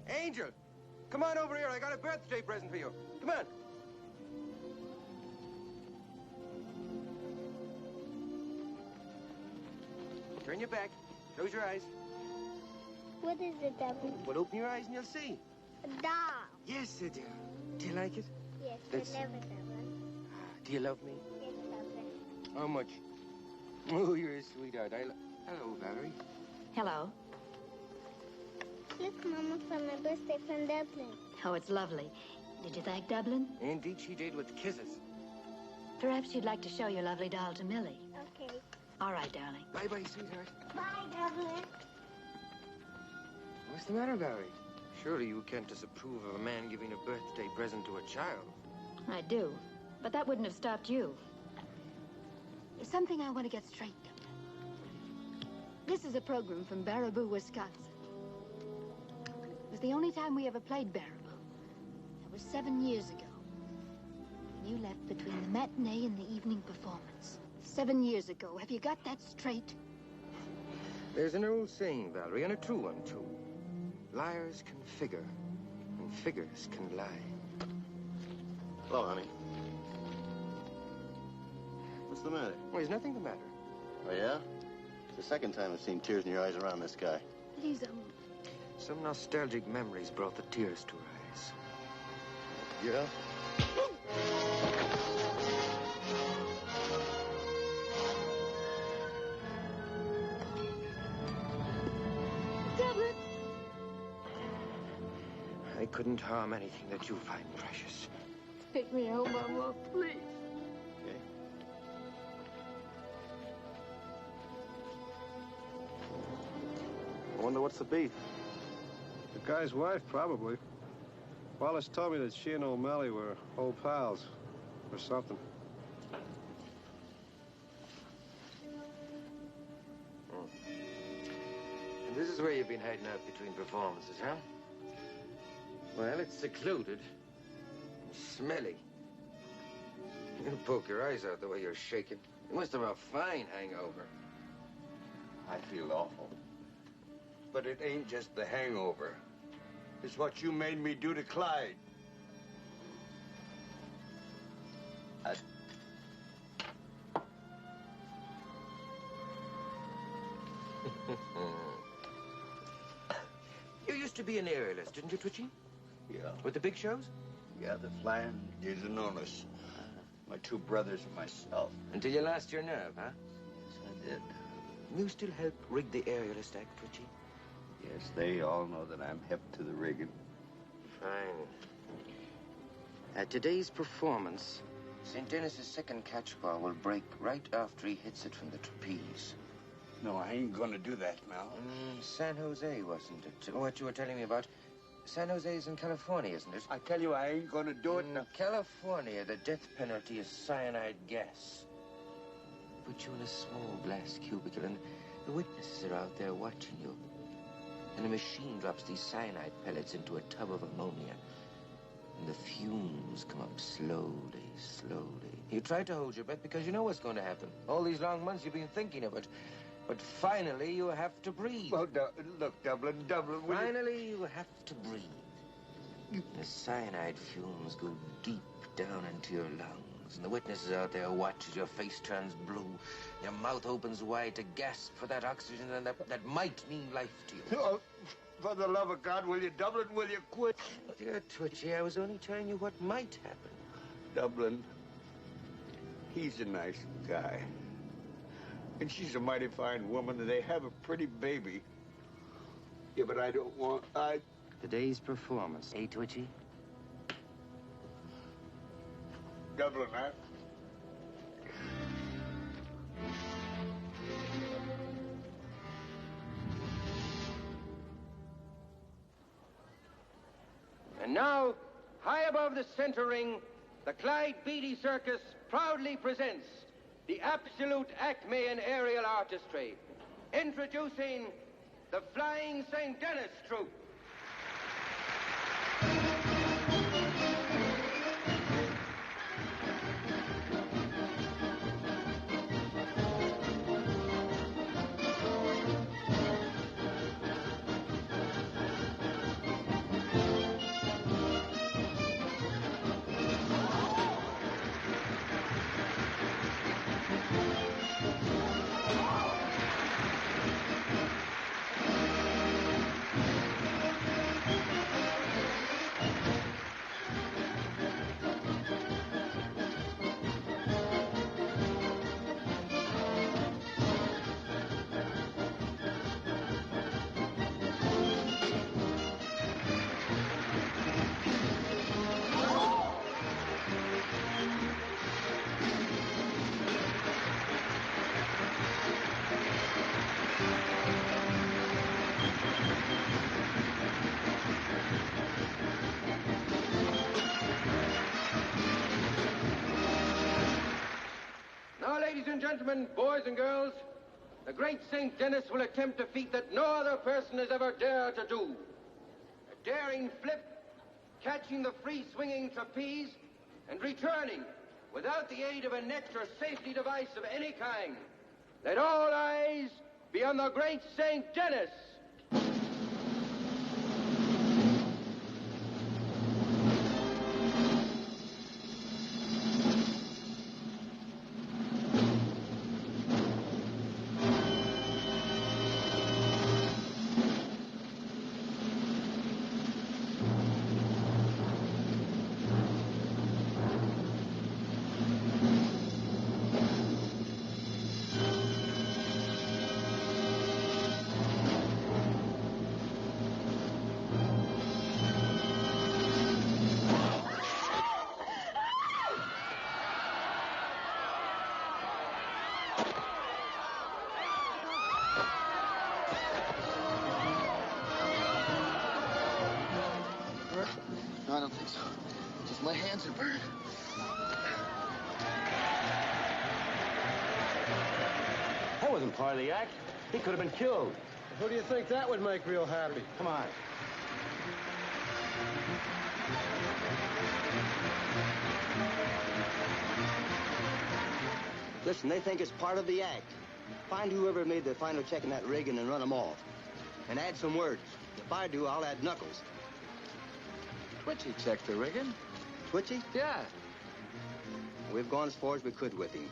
Angel, come on over here. I got a birthday present for you. Come on. Turn your back. Close your eyes. What is it, Dublin? Well, open your eyes and you'll see. A doll. Yes, I do. Do you like it? Yes, That's- I love it, Dublin. Do you love me? Yes, Dublin. How much? Oh, you're a sweetheart. Hello, Valerie. Hello. Look, Mama, for my birthday from Dublin. Oh, it's lovely. Did you thank Dublin? Indeed, she did with kisses. Perhaps you'd like to show your lovely doll to Millie. Okay. All right, darling. Bye-bye, sweetheart. Bye, Dublin. What's the matter, Valerie? Surely you can't disapprove of a man giving a birthday present to a child. I do, but that wouldn't have stopped you. There's something I want to get straight, Dublin. This is a program from Baraboo, Wisconsin. It was the only time we ever played Baraboo. That was 7 years ago. And you left between the matinee and the evening performance. 7 years ago. Have you got that straight? There's an old saying, Valerie, and a true one, too. Liars can figure, and figures can lie. Hello, honey. What's the matter? Well, there's nothing the matter. Oh, yeah? It's the second time I've seen tears in your eyes around this guy. Please, Some nostalgic memories brought the tears to her eyes. Yeah? Dublin! I couldn't harm anything that you find precious. Take me home, Mama, please. Okay. I wonder what's the beef. The guy's wife, probably. Wallace told me that she and O'Malley were old pals. Or something. And this is where you've been hiding out between performances, huh? Well, it's secluded. Smelly. You'll poke your eyes out the way you're shaking. You must have a fine hangover. I feel awful. But it ain't just the hangover. It's what you made me do to Clyde. You used to be an aerialist, didn't you, Twitchy? Yeah. With the big shows? Yeah, the flying is enormous. My two brothers and myself. Until you lost your nerve, huh? Yes, I did. You still help rig the aerialist act, Twitchy? Yes, they all know that I'm hip to the rigging. Fine. At today's performance, St. Dennis's second catch ball will break right after he hits it from the trapeze. No, I ain't gonna do that now. San Jose, wasn't it? What you were telling me about San Jose's in California, isn't it? I tell you, I ain't gonna do it. In California, the death penalty is cyanide gas. Put you in a small glass cubicle, and the witnesses are out there watching you. And a machine drops these cyanide pellets into a tub of ammonia. And the fumes come up slowly, slowly. You try to hold your breath because you know what's going to happen. All these long months you've been thinking of it. But finally, you have to breathe. Well, look, Dublin, Finally, you have to breathe. The cyanide fumes go deep down into your lungs. And the witnesses out there watch as your face turns blue. Your mouth opens wide to gasp for that oxygen and that might mean life to you. Oh, for the love of God, will you, Dublin, will you quit? Dear Twitchy, I was only telling you what might happen. Dublin, he's a nice guy. And she's a mighty fine woman, and they have a pretty baby. Yeah, but I don't want... Today's performance, eh, Twitchy? Dublin, huh? And now, high above the center ring, the Clyde Beatty Circus proudly presents the absolute acme in aerial artistry. Introducing the Flying St. Denis Troupe. Ladies and gentlemen, boys and girls, the great St. Denis will attempt a feat that no other person has ever dared to do. A daring flip, catching the free-swinging trapeze, and returning without the aid of a net or safety device of any kind. Let all eyes be on the great St. Denis. No, I don't think so. Just my hands are burned. That wasn't part of the act. He could have been killed. Who do you think that would make real happy? Come on. Listen, they think it's part of the act. Find whoever made the final check in that rigging and run them off. And add some words. If I do, I'll add knuckles. Twitchy checked the rigging. Twitchy? Yeah. We've gone as far as we could with him.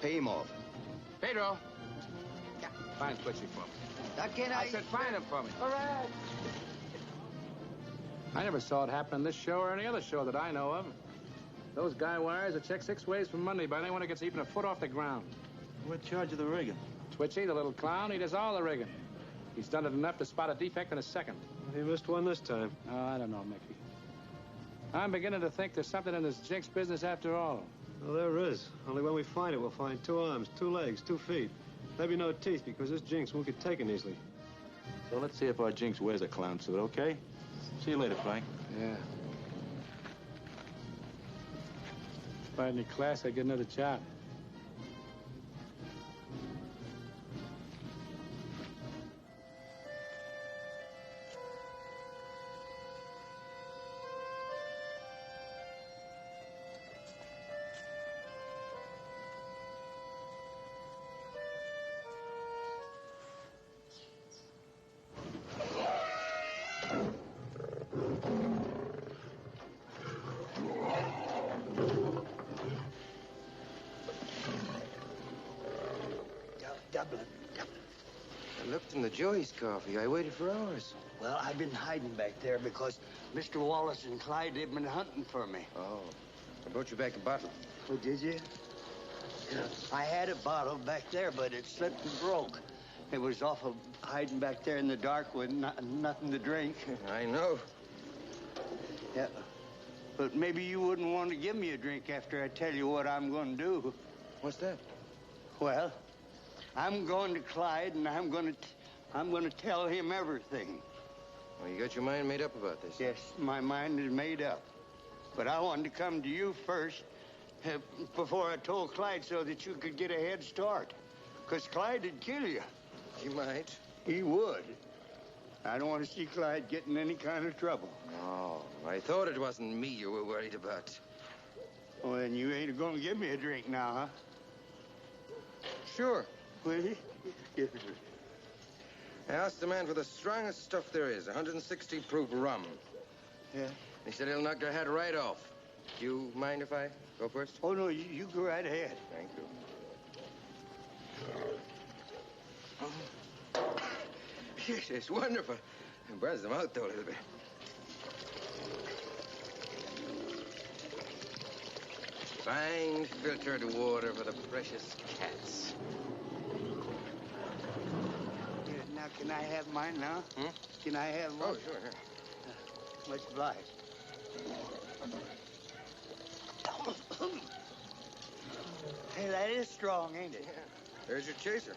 Pay him off. Pedro. Yeah. Find Twitchy for me. Now, can I said find him for me. All right. I never saw it happen on this show or any other show that I know of. Those guy wires are checked 6 ways from Monday by anyone who gets even a foot off the ground. We're in charge of the rigging. Twitchy, the little clown, he does all the rigging. He's done it enough to spot a defect in a second. He missed one this time. Oh, I don't know, Mickey. I'm beginning to think there's something in this jinx business after all. Well, there is. Only when we find it, we'll find 2 arms, 2 legs, 2 feet. Maybe no teeth, because this jinx won't get taken easily. So let's see if our jinx wears a clown suit, okay? See you later, Frank. Yeah. If I had any class, I'd get another job. Dublin. I looked in the Joey's coffee. I waited for hours. Well, I've been hiding back there because Mr. Wallace and Clyde, they've been hunting for me. Oh. I brought you back a bottle. Oh, did you? Yeah. I had a bottle back there, but it slipped and broke. It was awful hiding back there in the dark with nothing to drink. I know. Yeah. But maybe you wouldn't want to give me a drink after I tell you what I'm going to do. What's that? Well, I'm going to Clyde, and I'm going to tell him everything. Well, you got your mind made up about this? Yes, my mind is made up. But I wanted to come to you first before I told Clyde so that you could get a head start. Because Clyde would kill you. He might. He would. I don't want to see Clyde get in any kind of trouble. Oh, I thought it wasn't me you were worried about. Well, then you ain't going to give me a drink now, huh? Sure. Will you? Give it to me. I asked the man for the strongest stuff there is, 160 proof rum. Yeah? He said he'll knock your head right off. Do you mind if I go first? Oh, no, you go right ahead. Thank you. Yes, it's wonderful. It burns them out, though, a little bit. Fine filtered water for the precious cats. Yeah, now, can I have mine now? Hmm? Can I have one? Oh, sure, yeah. Much obliged. Hey, that is strong, ain't it? Yeah. There's your chaser.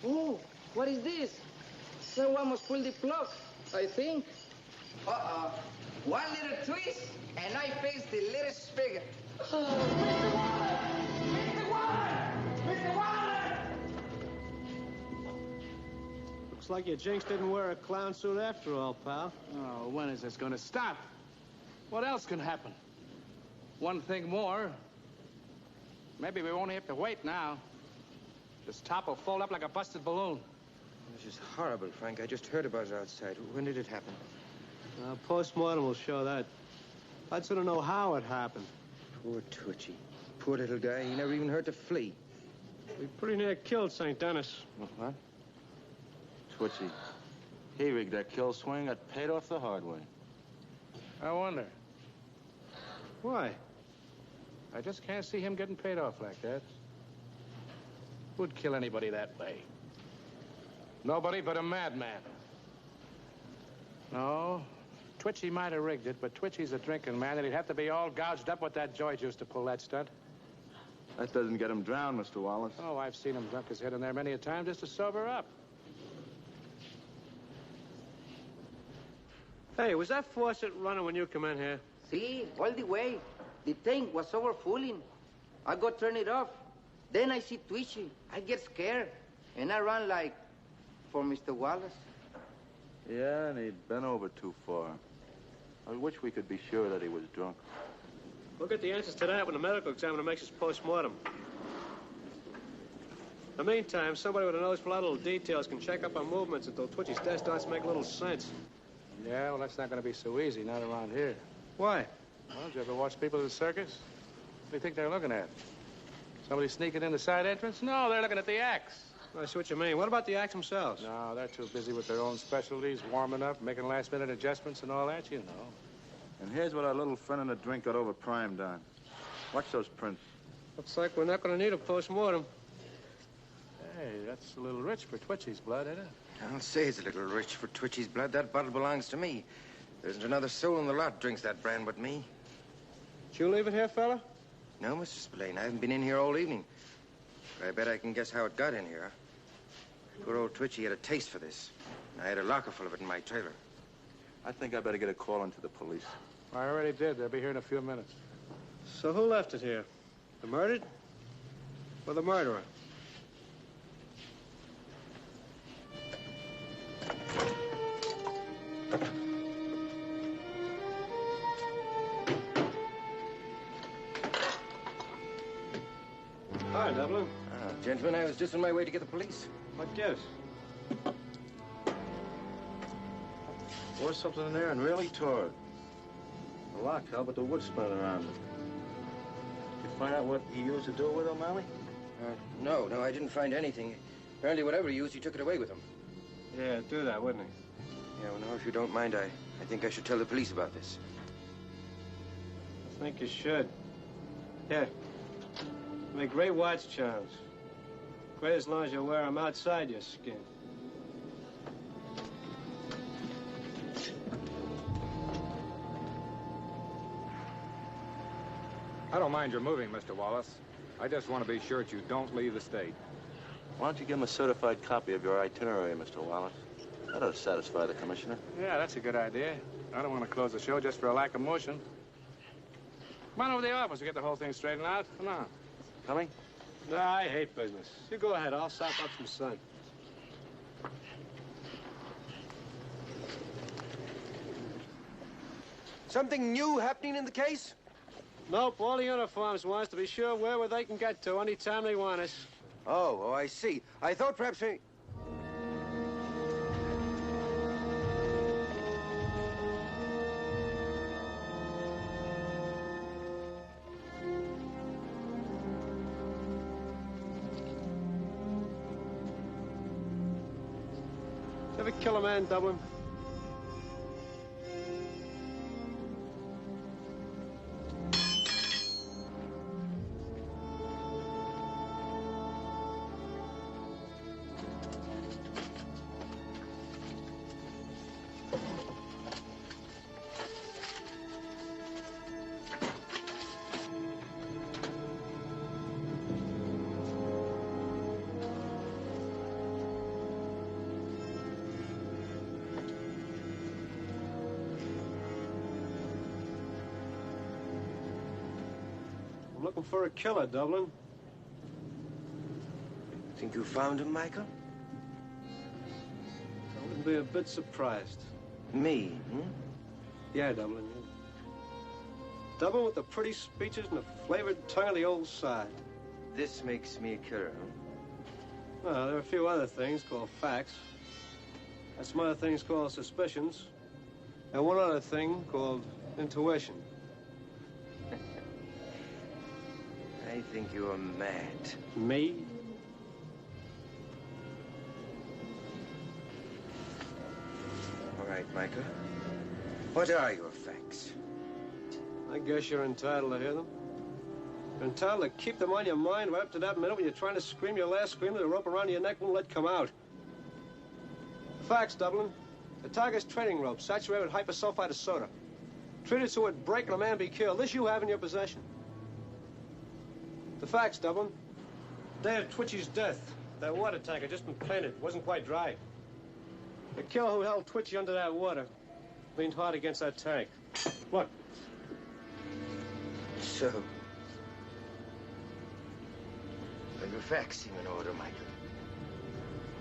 Oh, what is this? Someone must pull the plug, I think. Uh-oh. One little twist, and I face the little spigot. Mr. Wallace! Mr. Wallace! Mr. Wallace! Looks like your jinx didn't wear a clown suit after all, pal. Oh, when is this going to stop? What else can happen? One thing more. Maybe we won't have to wait now. This top will fold up like a busted balloon. This is horrible, Frank. I just heard about it outside. When did it happen? Post-mortem will show that. I'd sort of know how it happened. Poor Twitchy. Poor little guy. He never even heard to flee. We pretty near killed St. Dennis. What? Twitchy. He rigged that kill swing that paid off the hard way. I wonder. Why? I just can't see him getting paid off like that. Who'd kill anybody that way? Nobody but a madman. No, Twitchy might have rigged it, but Twitchy's a drinking man, and he'd have to be all gouged up with that joy juice to pull that stunt. That doesn't get him drowned, Mr. Wallace. Oh, I've seen him dunk his head in there many a time just to sober up. Hey, was that faucet running when you come in here? See, all the way. The tank was overfulling. I go turn it off. Then I see Twitchy. I get scared. And I run like for Mr. Wallace. Yeah, and he'd been over too far. I wish we could be sure that he was drunk. We'll get the answers to that when the medical examiner makes his post-mortem. In the meantime, somebody with a nose for a lot of little details can check up on movements until Twitchy's death starts to make a little sense. Yeah, well, that's not going to be so easy, not around here. Why? Well, did you ever watch people at the circus? What do you think they're looking at? Somebody sneaking in the side entrance? No, they're looking at the acts. I see what you mean. What about the acts themselves? No, they're too busy with their own specialties, warming up, making last-minute adjustments and all that, you know. And here's what our little friend in a drink got over-primed on. Watch those prints. Looks like we're not going to need a post-mortem. Hey, that's a little rich for Twitchy's blood, isn't it? I'll say it's a little rich for Twitchy's blood. That bottle belongs to me. There isn't another soul in the lot drinks that brand but me. Did you leave it here, fella? No, Mr. Spillane. I haven't been in here all evening. But I bet I can guess how it got in here. Poor old Twitchy had a taste for this. I had a locker full of it in my trailer. I think I better get a call into the police. I already did. They'll be here in a few minutes. So who left it here? The murdered? Or the murderer? Hi, Dublin. Gentlemen, I was just on my way to get the police. What gives? There's something in there and really tore it. The lock held, but the wood spun around it. Did you find out what he used to do with O'Malley? No, I didn't find anything. Apparently, whatever he used, he took it away with him. Yeah, do that, wouldn't he? Yeah, well, no, if you don't mind, I think I should tell the police about this. I think you should. Here. Make great watch charms. Great as long as you wear them outside your skin. I don't mind your moving, Mr. Wallace. I just want to be sure that you don't leave the state. Why don't you give him a certified copy of your itinerary, Mr. Wallace? That'll satisfy the commissioner. Yeah, that's a good idea. I don't want to close the show just for a lack of motion. Come on over to the office to get the whole thing straightened out. Come on. Coming? No, I hate business. You go ahead. I'll sop up some sun. Something new happening in the case? Nope. All the uniforms wants to be sure where they can get to anytime they want us. Oh, I see. I thought perhaps we... Ever kill a man, Dublin? I'm looking for a killer, Dublin. Think you found him, Michael? I wouldn't be a bit surprised. Me, Yeah, Dublin. Yeah. Dublin with the pretty speeches and the flavored tongue of the old side. This makes me a killer, huh? Well, there are a few other things called facts. And some other things called suspicions. And one other thing called intuition. I think you're mad. Me? All right, Michael. What are your facts? I guess you're entitled to hear them. You're entitled to keep them on your mind right up to that minute when you're trying to scream your last scream that the rope around your neck won't let come out. Facts, Dublin. The tiger's training rope, saturated with hypersulfite of soda. Treated so it'd break and a man be killed. This you have in your possession. The facts, Dublin. The day of Twitchy's death, that water tank had just been painted. It wasn't quite dry. The killer who held Twitchy under that water leaned hard against that tank. Look. So... well, your facts seem in order, Michael.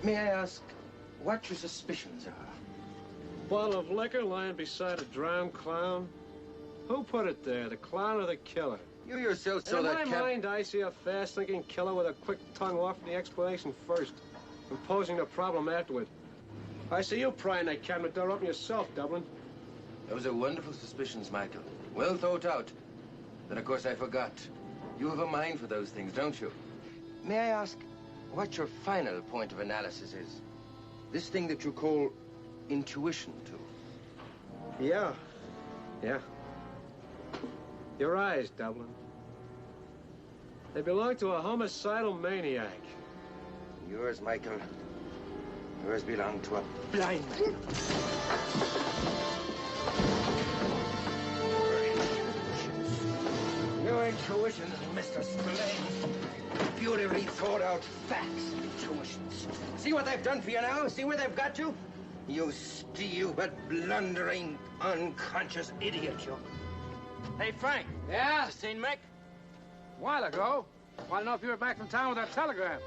May I ask what your suspicions are? Bottle of liquor lying beside a drowned clown? Who put it there, the clown or the killer? You yourself saw that In my mind, I see a fast-thinking killer with a quick tongue offering the explanation first, imposing the problem afterward. I see you prying that cabinet door open yourself, Dublin. Those are wonderful suspicions, Michael. Well thought out. Then, of course, I forgot. You have a mind for those things, don't you? May I ask what your final point of analysis is? This thing that you call intuition, too. Yeah. Your eyes, Dublin. They belong to a homicidal maniac. Yours, Michael. Yours belong to a blind man. Your intuitions, Mr. Spillane. Beautifully thought out facts and intuitions. See what they've done for you now? See where they've got you? You stupid, blundering, unconscious idiot, you. Hey, Frank. Yeah? You seen Mick? A while ago. Want to know if you were back from town with that telegram.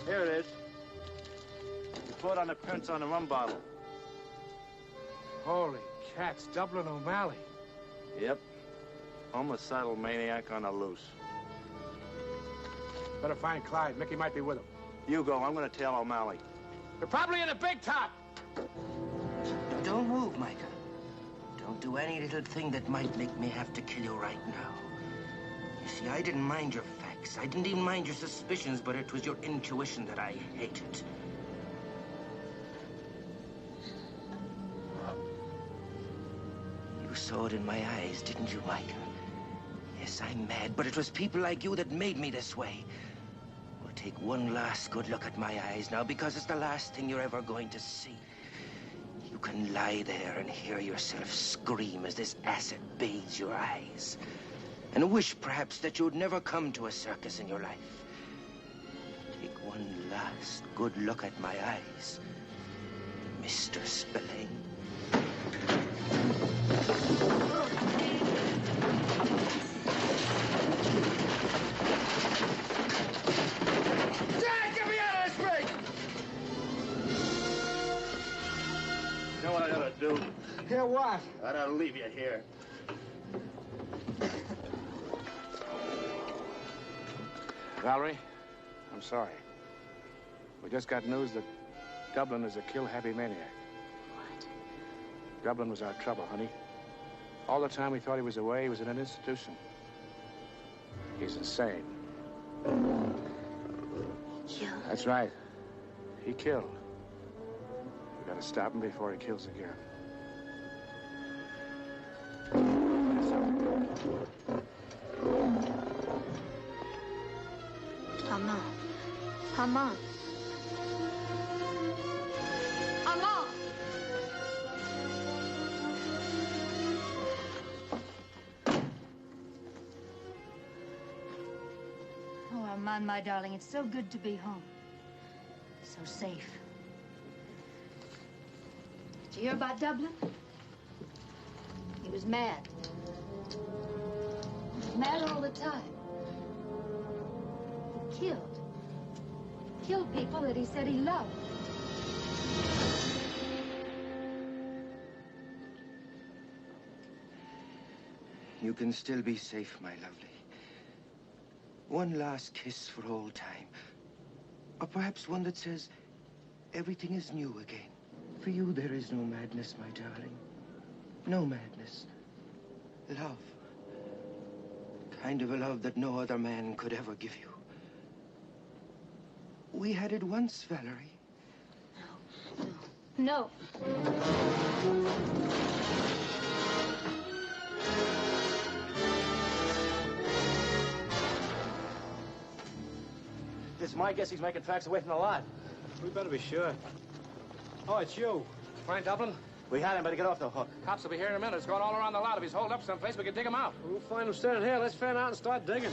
Here it is. You put on the prints on the rum bottle. Holy cats, Dublin O'Malley. Yep. Homicidal maniac on the loose. Better find Clyde. Mickey might be with him. You go. I'm going to tell O'Malley. They're probably in a big top. Don't move, Micah. Don't do any little thing that might make me have to kill you right now. You see, I didn't mind your facts. I didn't even mind your suspicions, but it was your intuition that I hated. You saw it in my eyes, didn't you, Micah? Yes, I'm mad, but it was people like you that made me this way. Well, take one last good look at my eyes now, because it's the last thing you're ever going to see. You can lie there and hear yourself scream as this acid bathes your eyes. And wish, perhaps, that you'd never come to a circus in your life. Take one last good look at my eyes, Mr. Spillane. Dad, get me out of this ring! You know what I ought to do? Yeah, what? I ought to leave you here. Valerie, I'm sorry. We just got news that Dublin is a kill-happy maniac. What? Dublin was our trouble, honey. All the time we thought he was away, he was in an institution. He's insane. Killed? That's right. He killed. We gotta stop him before he kills again. Armand. Armand. Armand! Oh, Armand, my darling, it's so good to be home. So safe. Did you hear about Dublin? He was mad. He was mad all the time. He killed people that he said he loved. You can still be safe, my lovely. One last kiss for old time. Or perhaps one that says everything is new again. For you, there is no madness, my darling. No madness. Love. Kind of a love that no other man could ever give you. We had it once, Valerie. No. It's my guess he's making tracks away from the lot. We better be sure. Oh, it's you. Find Dublin? We had him, better get off the hook. Cops will be here in a minute. It's going all around the lot. If he's holed up someplace, we can dig him out. We'll find him standing here. Let's fan out and start digging.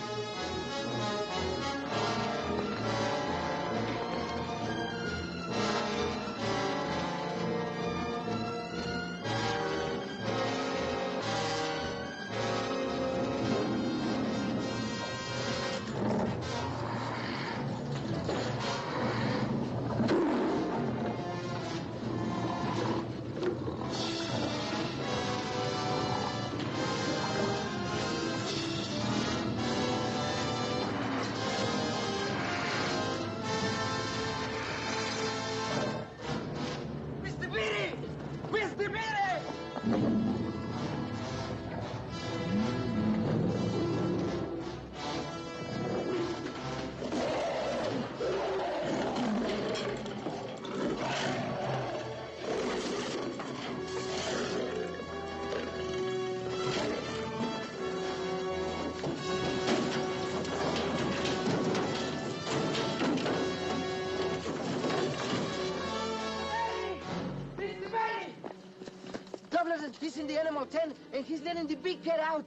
He's in the animal tent, and he's letting the big cat out.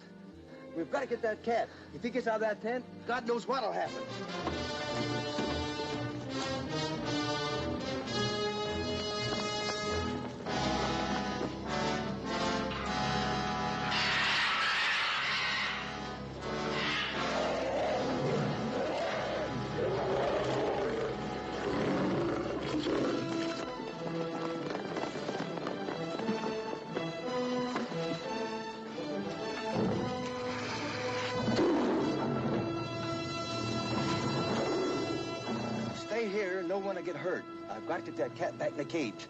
We've got to get that cat. If he gets out of that tent, God knows what'll happen. Stay here, no one to get hurt. I've got to get that cat back in the cage.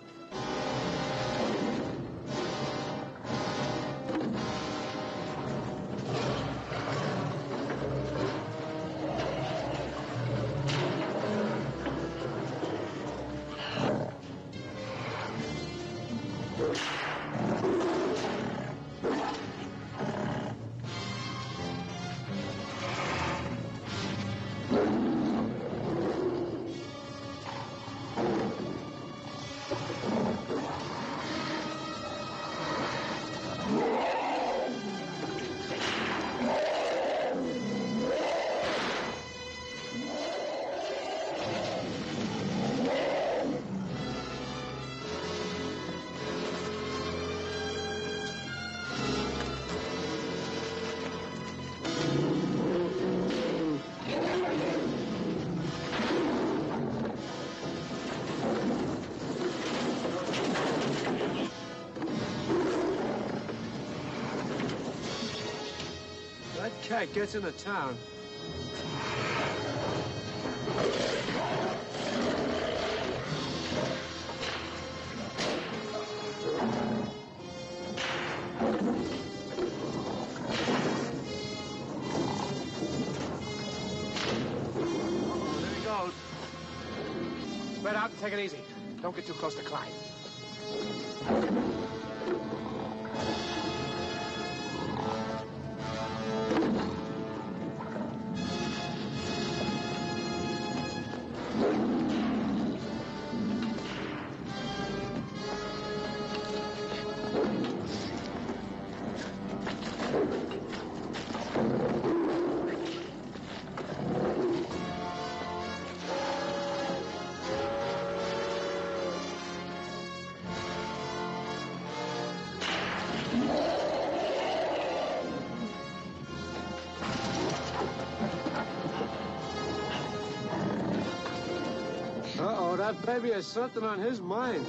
Cat gets into town. There he goes. Spread out and take it easy. Don't get too close to Clyde. Uh-oh, that baby has something on his mind.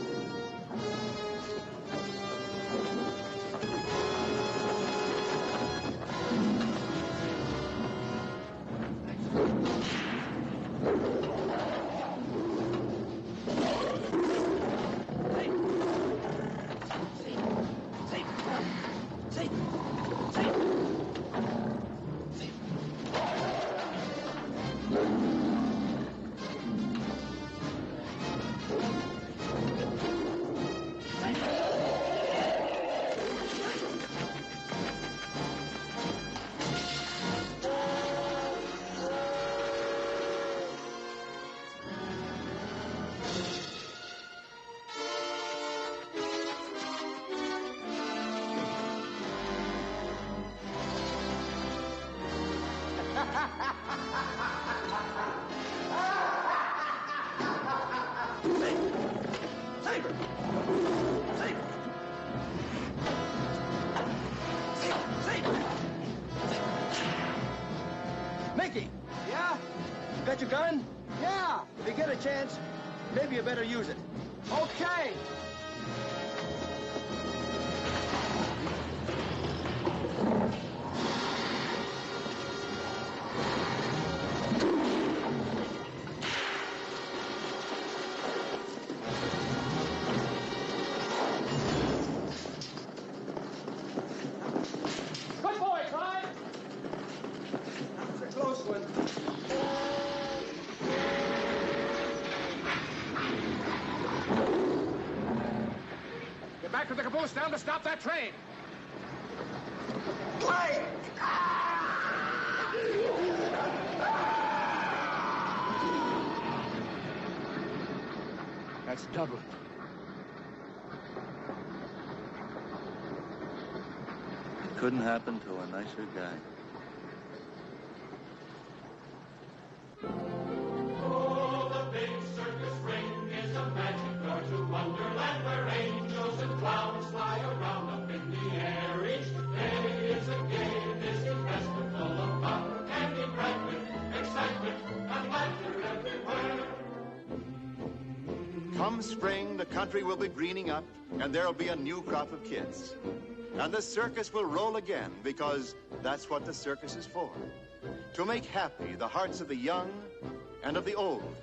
Mickey! Yeah? You got your gun? Yeah. If you get a chance, maybe you better use it. Okay. almost down to stop that train. Clyde! That's double. It couldn't happen to a nicer guy. Oh, the big circus ring is a magic door to Wonderland where angels and clowns fly around up in the air. Each day is a gay, busy festival of fun, candy bright with excitement and laughter everywhere. Come spring, the country will be greening up, and there'll be a new crop of kids. And the circus will roll again, because that's what the circus is for. To make happy the hearts of the young and of the old.